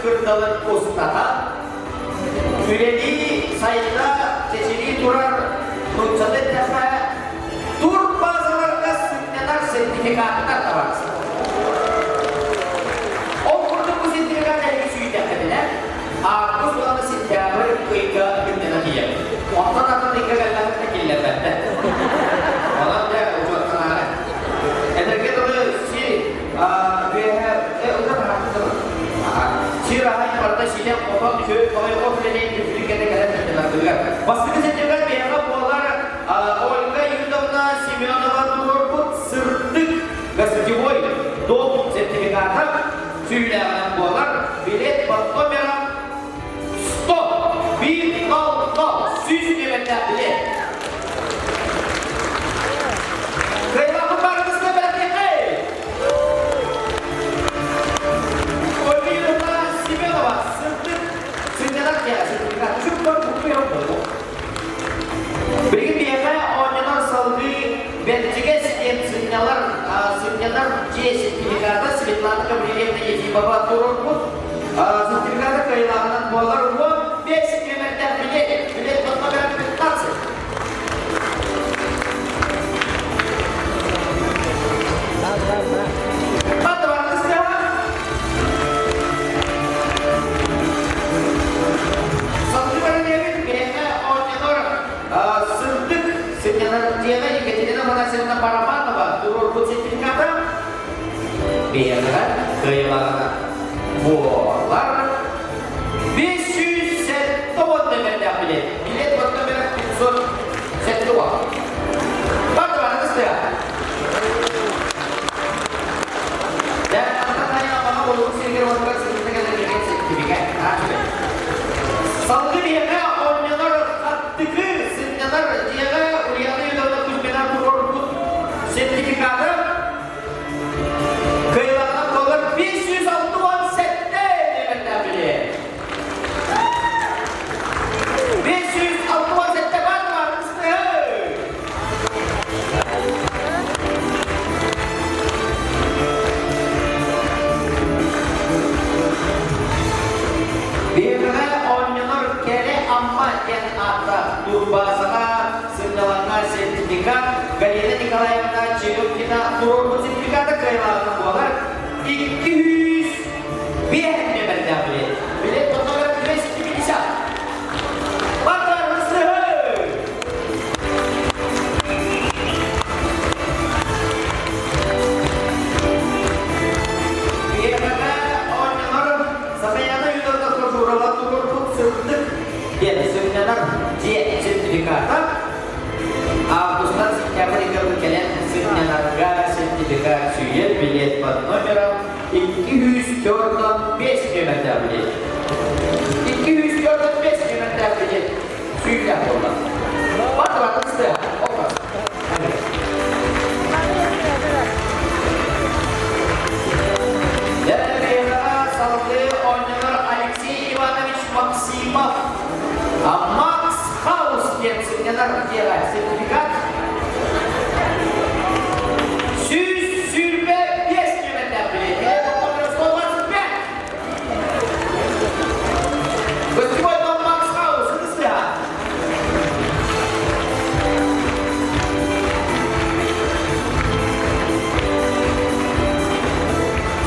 kırdalık ustata, Üreli sayıda seçili durar Nutsalı tepe, tur bazılarında sünneler sertifikatı da var. O kurdu bu sertifikatı en suyu tekediler. Ağustos bulanı September kıyıga gündene diye. Ondan atın ikra gelmekte tekiller bende. Ondan da ucattan hale. Energi dolu si, udah berhasil. Si rahain partai sidang obat düşüyor, kawai ofleni Türkiye'de gelen tercihler. Baskı seçimler bir yana buğalar, Olga Yudovna Semyonova Turgut sırtık gazeteboy dolu sertifikatı süylenen buğalar bilet patlamera stop bir kal süz nimetler bilet. Kaymaklı paranızda belki Olga Yudovna Semyonova sırtık sünneler sertifikatı şu kadar mutlu yapmadı. Berikut biasa orang saldi bentuknya setiap sinyalar sertifikatnya Svetlana kemudian menjadi bapak turun pun sertifikatnya kehilangan bola uang 5 km bilet berapa pintar sih. Apa tuh sekarang? Saldi pada dia biasa orang sırtık senyalar dia juga tidak menghasilkan para turun pun sertifikatnya biarkan kehilangan bola 500 set tobat dengan bilet waktu mereka pinsur set 2 pada mana sudah dan katanya apa belum sih waktu sertifikat saldi dia orang attıkı senyalar dia uyanı yılda kuzmeler turun sertifikatı kehilangan dolar 506 sette demekler bile. 506 sette var mısın? Biarlah onyor kere amma yang atas turbasana senyalangan sertifikat kalian di kalangan cium kita turun sertifikat kehilangan dolar 200 biar dia bilet fotografi resmi bisa bakar mesti biar kata orang sampai ada yang terkurang turun sırtık dia sebenarnya dia sertifikat Ağustos'tan September'e kadar gelen senyalarga sertifikat süyer bilet var numara 204'dan 5 kilometre bilet 204'dan 5 kilometre bilet süyer olan var işte olmaz dan biarlah saldi oynalar Alexey Ivanovich Maksimov Max House diye senyalar dia sertifikat sürme 5 kilometre bilet Festival Max House sudah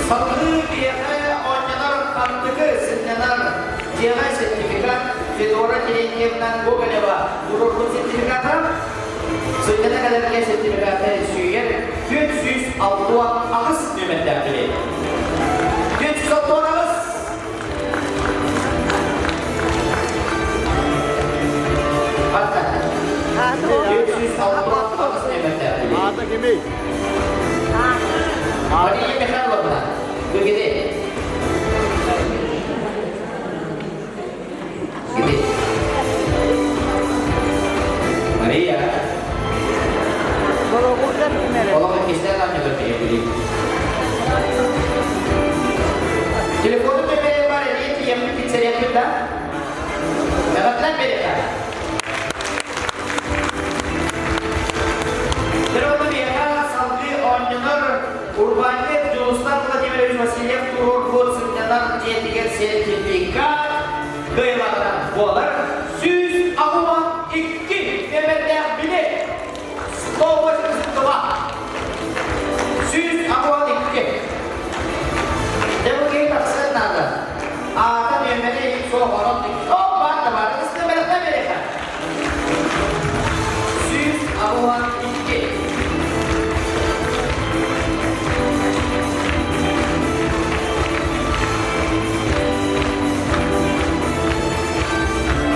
saldi biarlah oynalar attıkı senyalar dia sertifikat Fedora Kirenkiev'den bu galiba durur sertifikatı Sözlerine kadar ne sertifikatı süyer 406 ağız nöbetler bilet 406 ağız hatta 406 ağız nöbetler bilet Mata kimi? Hari ini mekan loh begitu Maria kalau kisah kan juga kayak begini telepon itu beda pada ini yang pizza yang kita dapatkan beda kan terus dia saldi onyonor urbannya jurusan tadi masih yang turun buat senjata Atan Yedigen sertifikat kıyılardan boğalar 100 avuman 2 demeden bile Kovasını sıkıva 100 avuman 2 Demek ki taksın nada Atan Yemeni soğuğun çok var da var İstemelerde verirler 100 avuman 2 Ora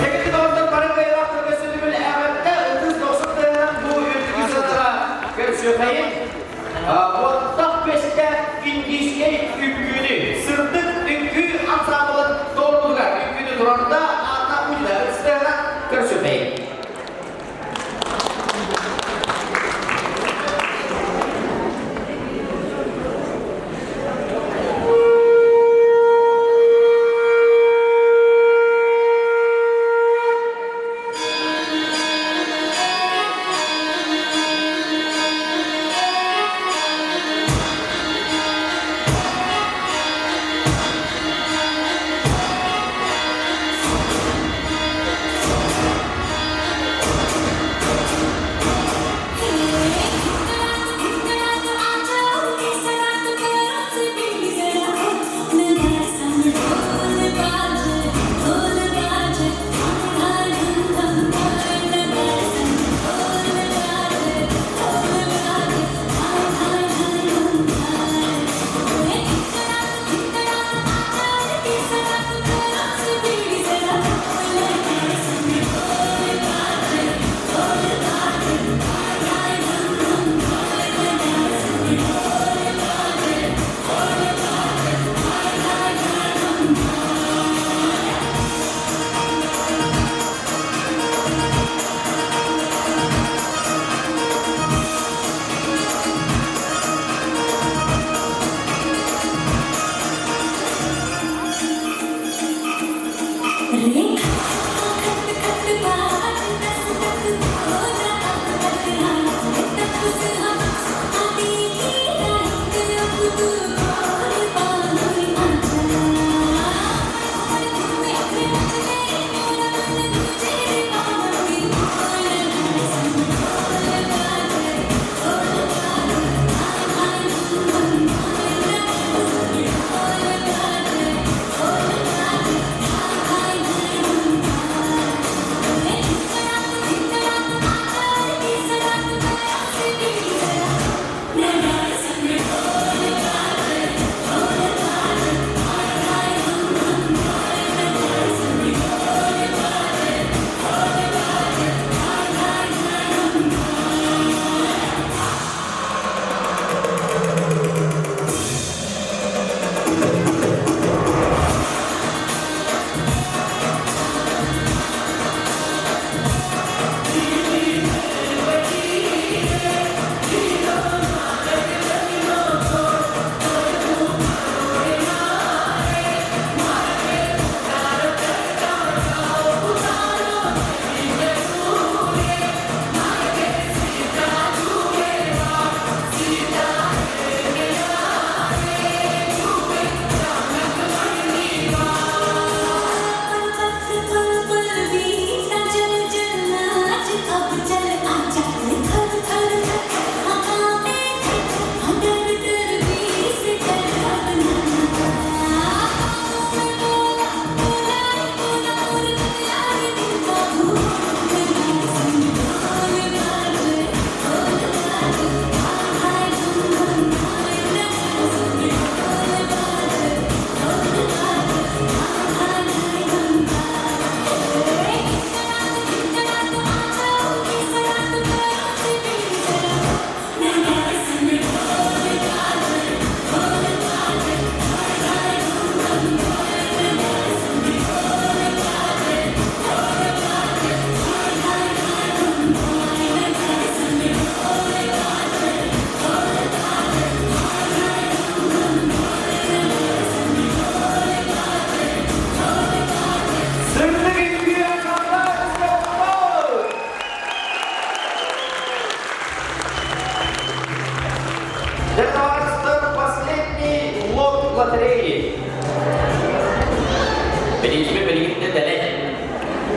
Benim ismi Beligit'te Dele.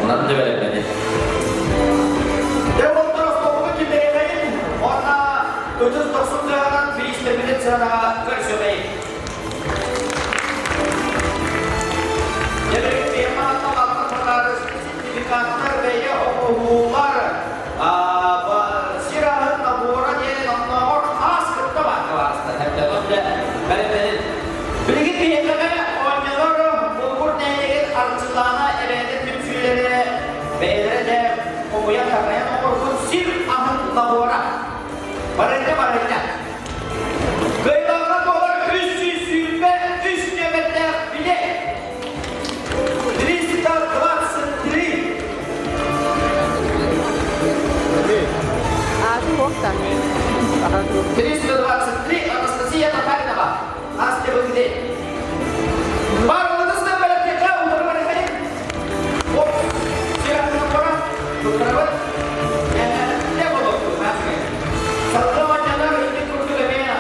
Ona da verebiledi. Devletler Osmanlı'nın kimliğinin ona 39 liradan bir işlemini sana karşılayın. Devlet bir manatla bakımlar, sertifikatlar ve okullar silahın nabura diye anlamor has kıtta var aslında. Hem de böyle Beligit bir yetleme oynuyorlar. Bulgur neylerin arıcılığına evde tümsüleri beylere de umuya karnayan orkun sil ahın nabura. Barınca. Kıyılarına dolar üstü sürme üst nöbette bile. Tristar varsın tri. Tristar varsın tri. Anastasia Tatarina. Asli bu gidi. Baruladız da böyle tekrar uğradı bana kayın. Hop. Silahını koran. Tutarabı. Ne bu doktor? Sallı maçalar hindi kurdu bebeğe.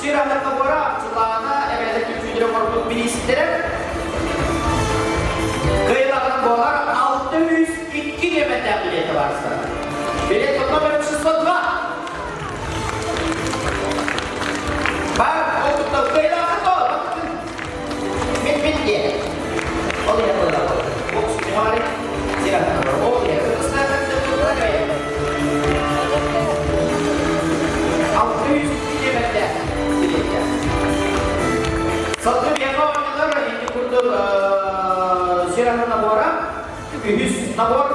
Silahını koran. Silahına evde küçücük korkut birisitlerim. Kıyılarına dolar 602 yemetten bileti varsa. Bilet toplam 300 var. Bak, o kıyılarına dolar. Bakın. Mit diye. O da yapılır. Bu şimdi silahını koran. O diye. Kırmızılardan da tutulur kayın. 602 yemetten bileti. Satu biasa orang ini kurdu silahını nabora, ühüs nabor,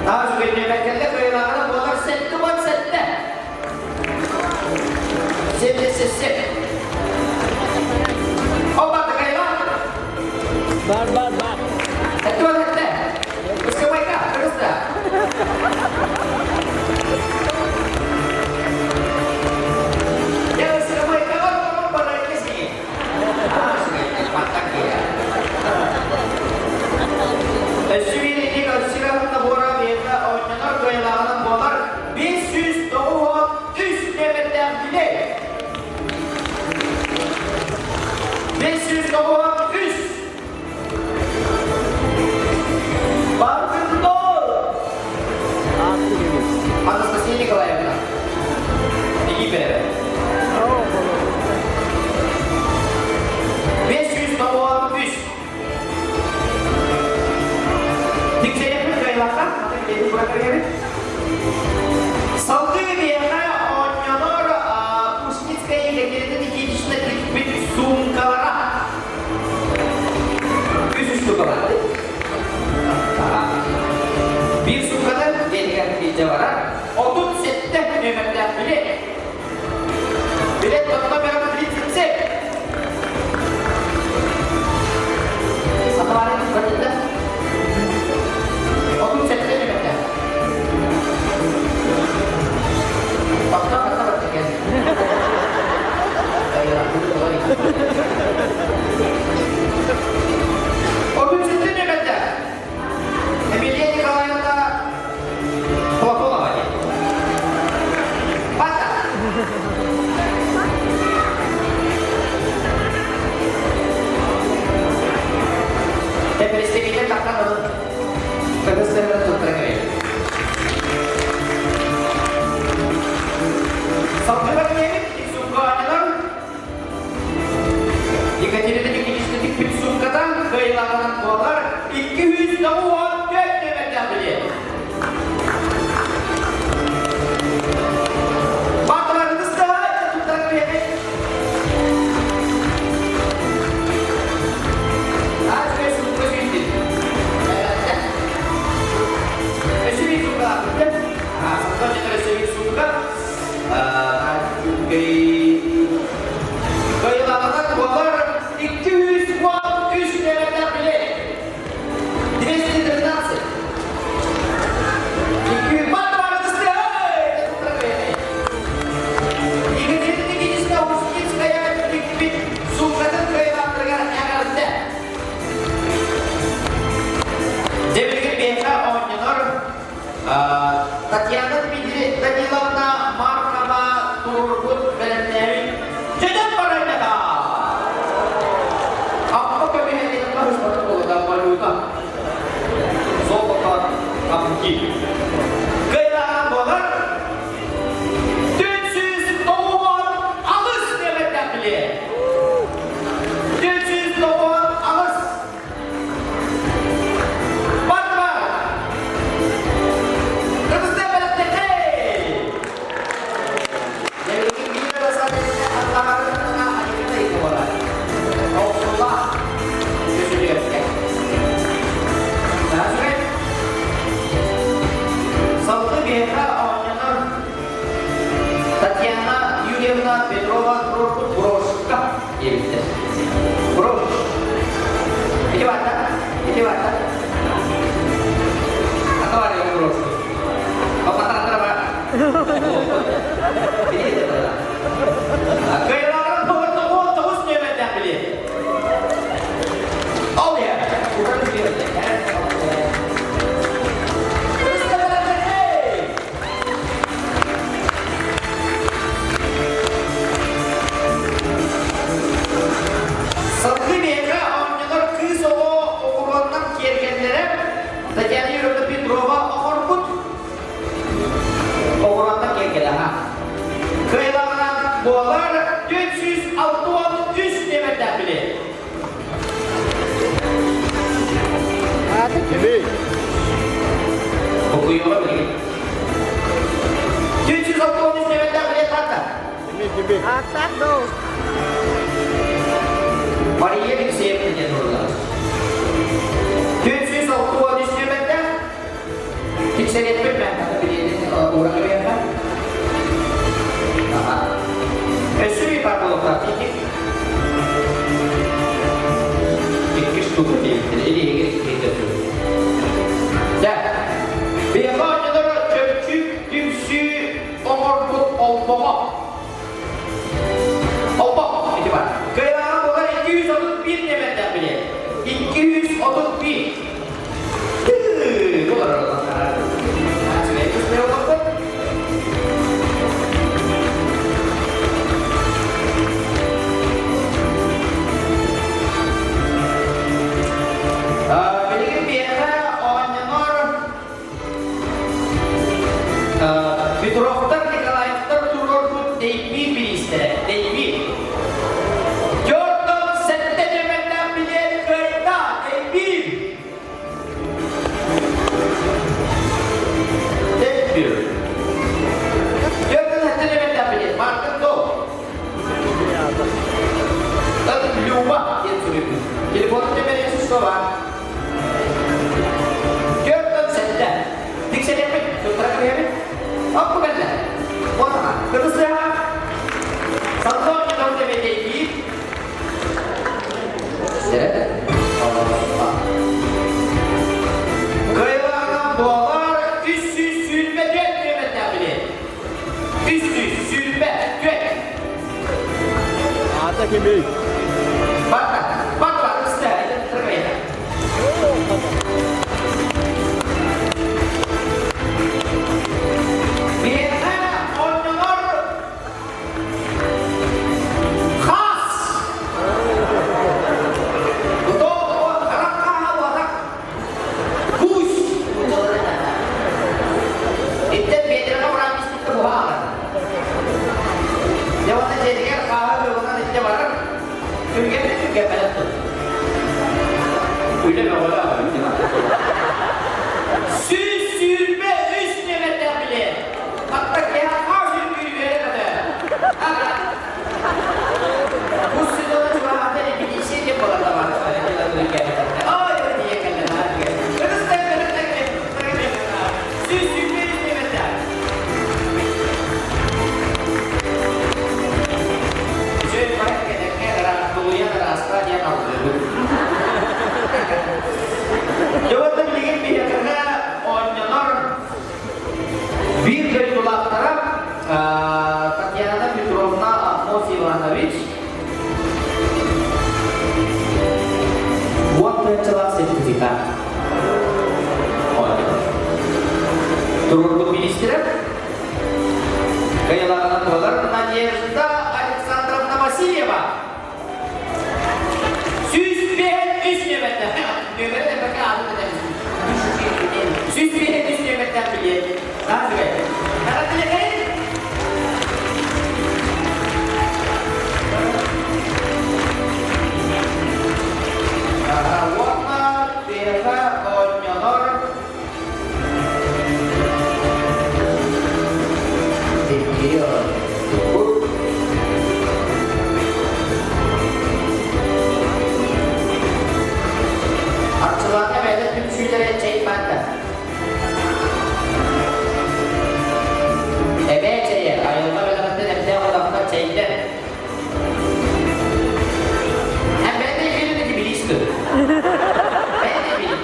daha juga dinlemekle kıyılarına dolar sette var sette. Sette. O bakta kayılar. Bar. Sette var sette. Uska baika, terus dah. Ya uska baika orang pada ini sih. Sivil silahını bora verdi, oynanar kıyılarının dolar 500 doğu üst demetten bile 500 doğu üst Barkın doğu Anastasia Nikolaevna İki bere 500 doğu üst Dikçenin kayılarsan, jadi berapa kali? Saldı bir yana oynuyor, Pusnitskaya ile iki dişine bir sumkalara. Üst sumkalar. Bir sumkada geliyor bir cevara. 30 sette nöbetten bilet. Bilet toplam beraber bilet. Satu hari berapa? Okul sette mi bekler? Bakta bakta. Okul sette mi bekler? Emilia Nikolaevna Plakova var. Bakta. Hepinizde kakak alın. Kırmızılarına tutturmayın. Saptılar neymiş? Sumkalar. Yekaterine'deki girişteki bir sumkadan kıyılarından dolar 200 tavuğa göklemekten bile. Baklarınız da tutturmayın. Az ve sumka bildim. Sivil suka, setelah kita sivil suka, kayılarına dolar 200 watt üst demetten bile. Diresidir nasıl? 200 watt var işte. İngilizce'nin ikincisi de Husnitz kaya bir sukatın kayılarına geldi. Devlet bir oynuyor. Tatiana Danilovna Markova Turgut Belenleri Cedem parayla da. Apa kami hendak harus bertemu Ini wadah. Atau ada yang terus? Kau kata apa? Ini itu adalah. Kehilangan terus dia macam ini. Oh ya, bukan dia macam. Terus kita lagi. Seperti biasa orang yang kisah orang kira-kira terjadi lebih drama orang pun orang kira-kira kehilangan bola 463 demeter bile. Gibi. Okuyor lagi. 463 demeter bile kata. Gibi. Atak do. Mariye bir şey yapacağız orada. 463 demeter. Tiksen etmek ben bildiğiniz orang yang kan. Esui parlo pratique. İki studio değil. Eli ilgili ya. Bir yabancılara çöpçük, tümsü, omurgut, olbama. Olbama itu var. Kehilangan bola 231 demeter bile. 231. Bola orang. Sudah itu sudah apa? Benim biasa orang Petrof'tan Nikolayev'tan tururdu Deyvi biliste. Deyvi. Jordan sette demeden bile kayda. Deyvi. Deyvi. Jordan sette demeden bile. Markın do. Tadı lupa diye söylüyor. Telefonun demeye suçlu var. Jordan sette. Dikse demek. Tutrak mı? Apa kata? Wah, terus ya. Satu kita udah BDI. Ya. Kehilangan bola 324 meter bile. 324. Ada gibi. Bak terus dah itu terkait. Tatiana Petrovna Amos Ivanovic buat pencelah sertifikat. Turun minister kehilangan dolar Nadezhda Alexandrovna Vasilyeva. Süsbihen üstlemete. Nöbete bakın adı da Süsbihen üstlemete bile. Nasıl be? Herhalde ne? Warna biasa nyolor video. Arçılarına böyle tüm şeylere çeyip bende. Emeğe çeyir. Ayrılma ve kanıtın emde odakta çeyildi. Hem ben de birini ki biliştim. Ben de bilim.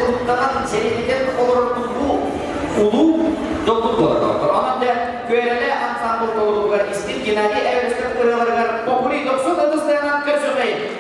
kutlanan seyredilen olurdu bu ulu doluk olarak. Ama da köylere ansambl doluklar istir Genadi Everest'in kırılarlar populi 90 adıslarından köşemeyin.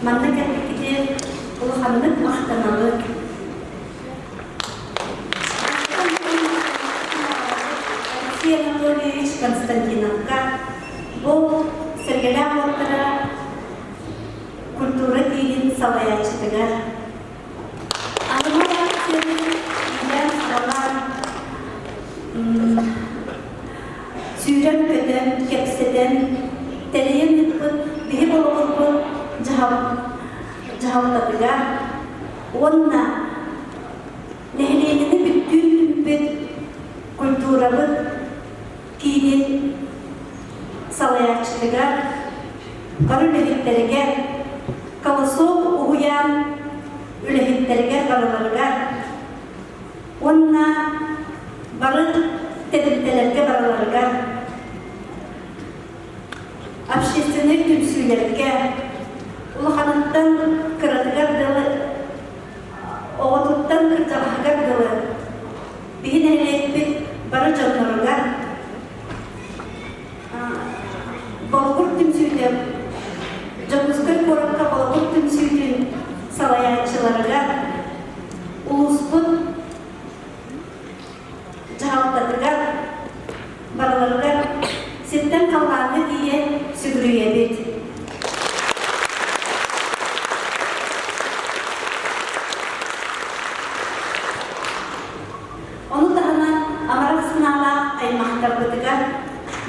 Manna geldi Uluhanlık Mahtanalı. Алексей Анатольевич Константиновка бұл Сергейлер Оттара культура дейін салаячытыгар. Анымар акцияны үйден сұралар сүйрен көден, кепседен, тәрейін үтпін, бігі болуғын жауытатыгар. Онна нәхленіні бүттін үмбет культурабы кейінен салаячытыгар, бары үләхеттеріге, колосок уғуян үләхеттеріге барыларыгар, онна бары тәдімтелерге барыларыгар, общественный түмсүйлерге, улаханаттан кыратыгар дылы, оғытыттан кыртағығар дылы, бейін әлетпет бары жанларыгар, Балғыр түмсүйден, Жамызгөр қорыққа балғыр түмсүйден салаячыларыға ұлыспын жағалтатыға барыларыға сеттен қалғаны дие сүгіріе бет. Оны тағына амарақ сынала аймақтар бұдыға,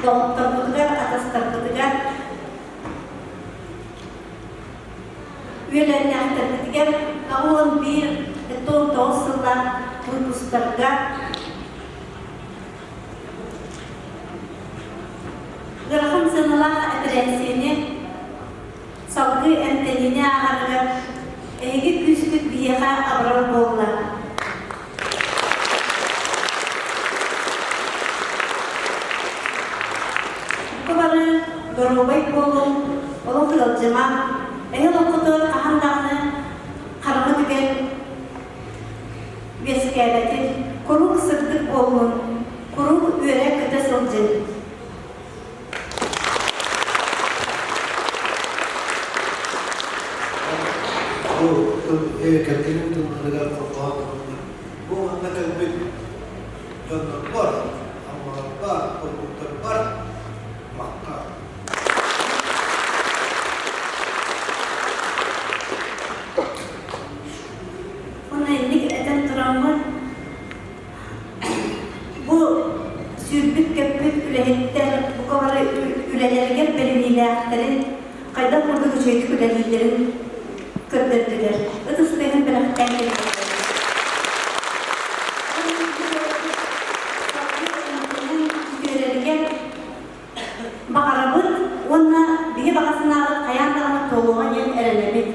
Doğutlar budugar, ataslar budugar. Üyelerine aktar budugar. Ağın bir, doğuslar, buyduslarga. Gırgın sınılar adresini salgı emtenine ağırlar. Ege küsküt biyeğe abrar boğlar. Dorobay bolum, olong kılcıma, okudur kahandağını karımı tüken vesikebetin, kuruk sırtık bolun, kuruk üyere kıta sılcın. Bu kendinin tümleler kurduğu bu anlatılan bir canlı var, ama var, kuruluklar var, makta. Bu sürbük köpük ülehitler, bu kadar ülelerge belirliliklerin kayda kurdu güçeydik ülelilerin köpürdüler. Itısıdığın belirlikten geldi. Bağırabıt, onunla bir bağısını alıp kayandağını toğuğa yen erenebit.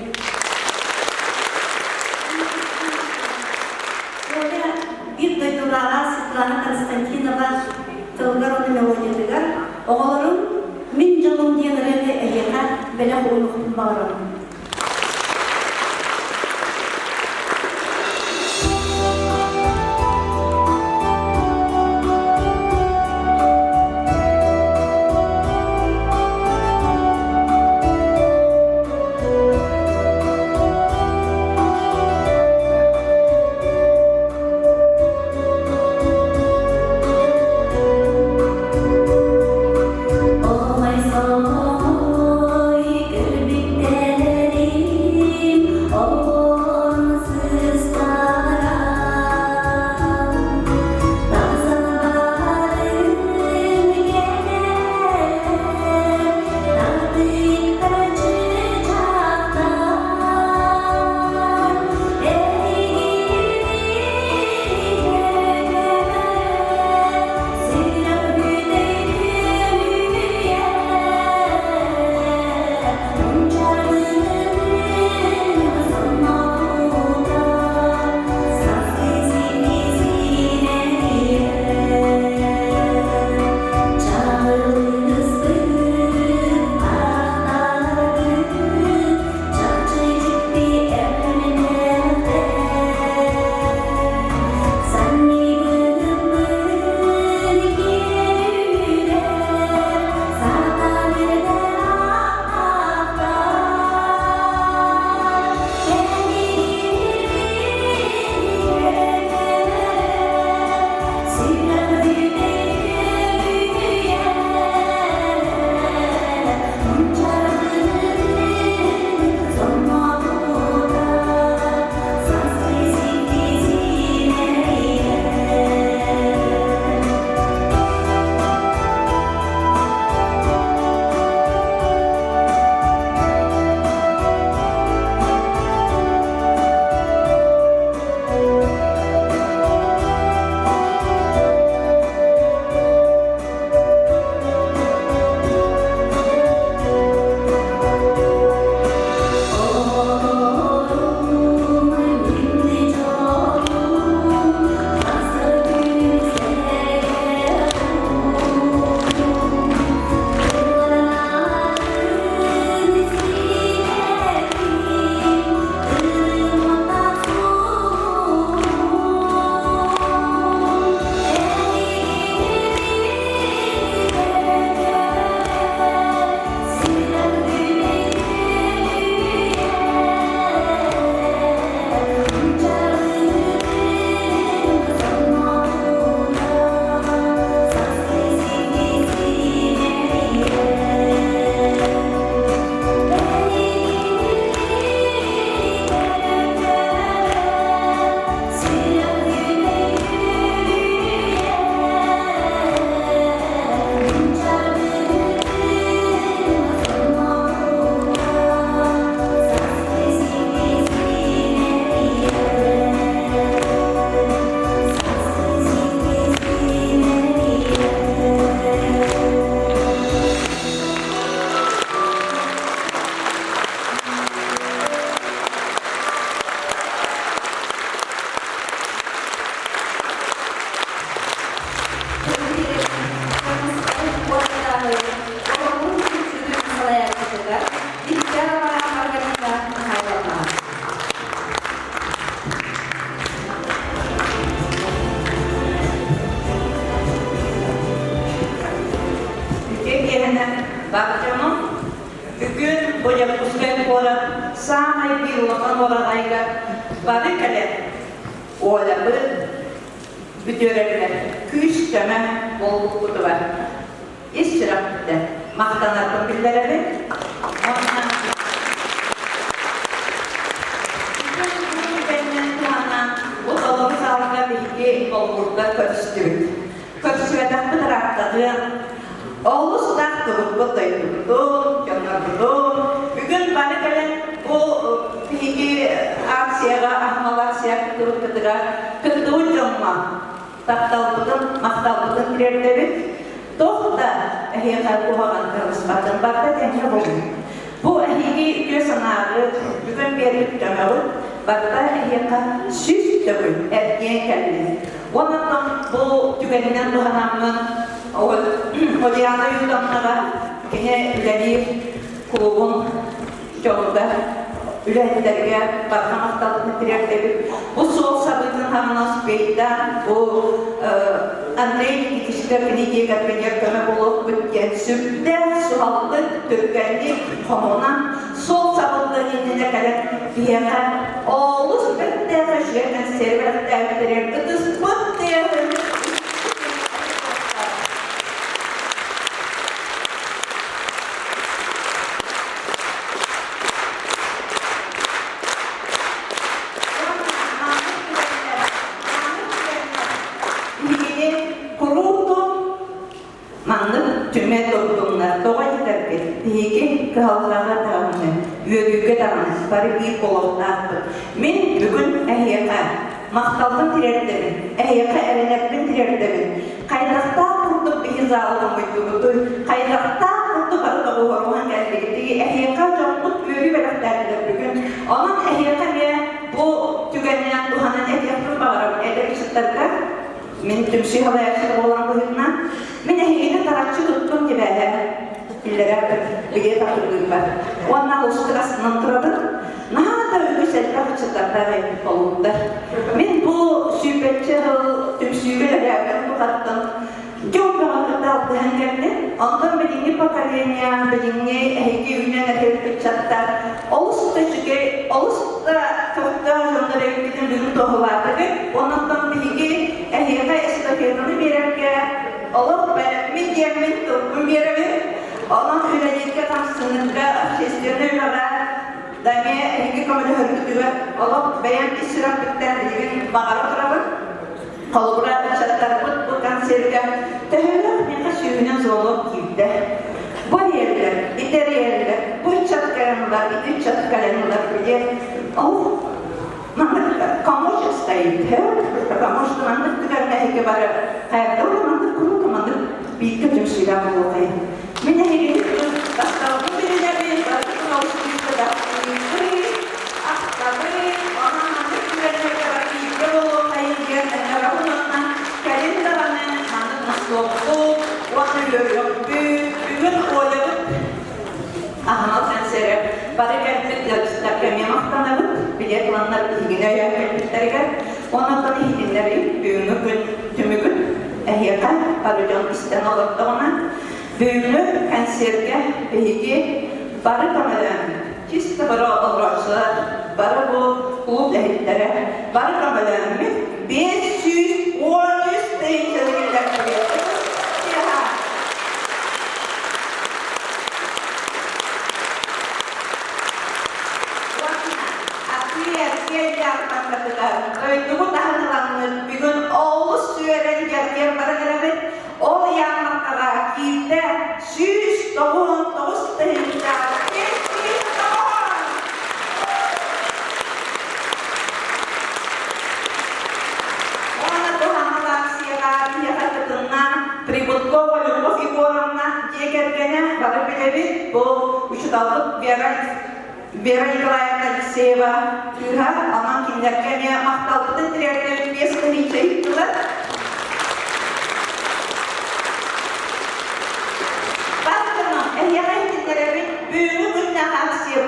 Bir duyduğlara Svetlana Konstantinova tılgar onu melodiyadıgar. Oğullarım min canım diyenlerine eyyaka bela oğulukun bağırım. Oh my soul, самай bir olan orayga bari kale oğlanı bütörerler. Küş döme bolluğu var. İş çıraktı. Mahtanardım bildirerek. Ondan bu dolabı sağlıkla bilgi bolluğunda karıştırdık. Karıştırdık bu taraftadı. Oğlu sudak tutup tuttu, yanardı. Bugün bana gelen bu bilgi aksiyaya, ahmal aksiyaya kıttığı canma. Taptalbıdın, mahtalbıdın birerleri. Doğda ehiyakar kuhagan kırmızbatın barda denir oldu. Bu ehiyyi göğsanarı bugün berlik dömeği barda ehiyakar süs dögül erkeğe geldi. Ondan bu tügeninden duhanamın Hoca'na yudanlara yine üledir kulubun yolunda üledirlerge barkamaktalık netirekleri. Bu soğuk sabıtın hamınas beyden bu Andrei yetiştirdiğini diyegatmenyer köme bulup bütken süpte suallık türkenlik konunan soğuk sabıtın indine kadar bir yana oğlu süpette taşıyan serverek devletler ıtıs bütte tüme toplumlar doğa giderken diyeki kağıtlara dağılma, yürüyüke dağılma, bari bir kolonlardı. Men bugün ehyaka, maktaldım tirerdemin, ehyaka erenetmin tirerdemin. Kaydakta kurtup bir hizalığım uyduğudu, kaydakta kurtup arada uğurman geldiği ehyaka çoğunluk yürü vereklerdir bugün. Onun ehyaka ne bu tükenleyen duhanın ehyakını bağırıp edep çıtlarlar. Men tümsü halayakçılık olan bu hükmüne, men ehiyini tarakçı tuttum gibi illere bir takılıyım var. Ondan usturasından turadım. Naha da ögüseller çıtlarlar evli olundur. Men bu sübetçi tümsüyle beraber bu kattım. Çok bir vakıfta aldı hengemli. Ondan birini pakalenya, birini ehiyki ünen efendik çatlar. Olus da köfte ajanları evlinin birini tohu vardı. Ondan birini ehiyaka estafiyatını birerke olup min diyemin toplum biremi. Onun üleliyetke tam sınırda seslerini ülere daimiye ehiyki kamuda hürkütüge olup beyan israflıktan bilgin bağırı durabın. Kalbura çatlar bu kanserge tehirler meka suyunun zorluğu gibi. Bu yerler, ileri yerler, bu çatkalanlar, ileri çatkalanlar bile mandık kamuş istayıp kamuş mandık tükenme heke barı hayatta olan mandık kuru mandık bir kötüm şeyler bulmayı. Mine heke bastavı birine bir barıkın oluşturuşta da aktarı ona mandık tükenme kadar iyi olmayı diye tarafından kalendarının mandık nasıl oldu, onu görüyor. Bugün olayıp ahmal sensere para geldik yarışlarken yamaktanabık bilet olanlar ilgine yakınlıklarga ondan hidinleri büyümü tümügün ehyaka parıcan isten olup da ona büyümü kanserge bilgi barı kamadan çiste barı olursa barı bu kulüp ehitlere barı kamadan 500 deyincelikler Itu tahan langun, bikin olus suara jargon barang-barang, oh yang makara kita sus tahun terus terhindar, sus tahun. Orang tu hamalah siapa dia kata tenang, tribut ko kalau figuran nak jaga-jaganya baru pilih bo usaha biar iklayakta seva Tuhan aman kinderkanya maktal betul tidak biasa mencari itulah. Pastorna, yang lain kinderkanya büyük günah hasil.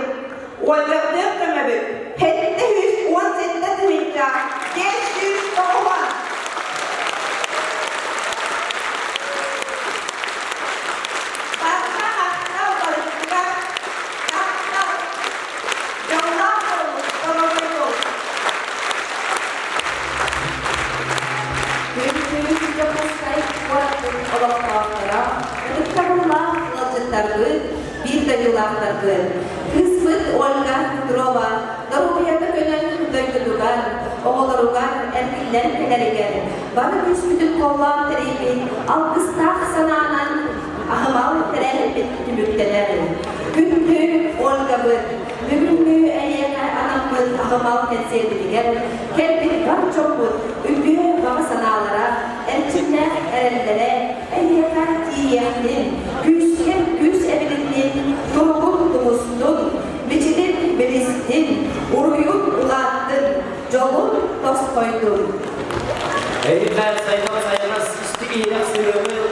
Walau dia kemana? Hette hus oavsett det hinta. Jesus Tuhan. Pastorna, Kuatın olaklarına, ıdıklarına kılıcıtlargı, bir de yılaklargı. Kısmıt Olga Kudrova, Darubiyata könen döydürügar, oğularugar, erkiller keleriger. Bana büsbütün kollan terebi, alkıstak sananan, ahımal terelbet tümükteler. Gündü Olga bır, bugünkü eyyene anamız ahımal tetsevdiler. Kelbir var çokut, ündü baba sanalara, elçinler erellere, eyyekler tiyenin, güz evliliğin, durgun dumustun, biçilin bilistin, uruyun ulattın, jolun dost koydun. Eğitimler sayılan sayılmaz istik iyiler sırrını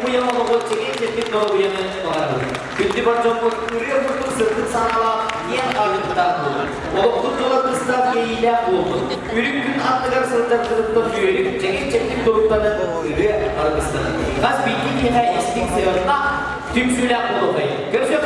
uyamalı o çekin çekip doğru uyanı doğardı. Gündü var çokut, ürüyor kurtuk sırtık sanala, yen ağırlıktan bulur. Olup kurtular kıstak yeğiyle bulur. Ürük gün atlıgar sırtlar kırıkta tüyelik, çekin çekip doğruktanı ürüyor argıstanı. Gaz bilgi ki her istik sırrına tüm süyle bulur. Görüşürüz.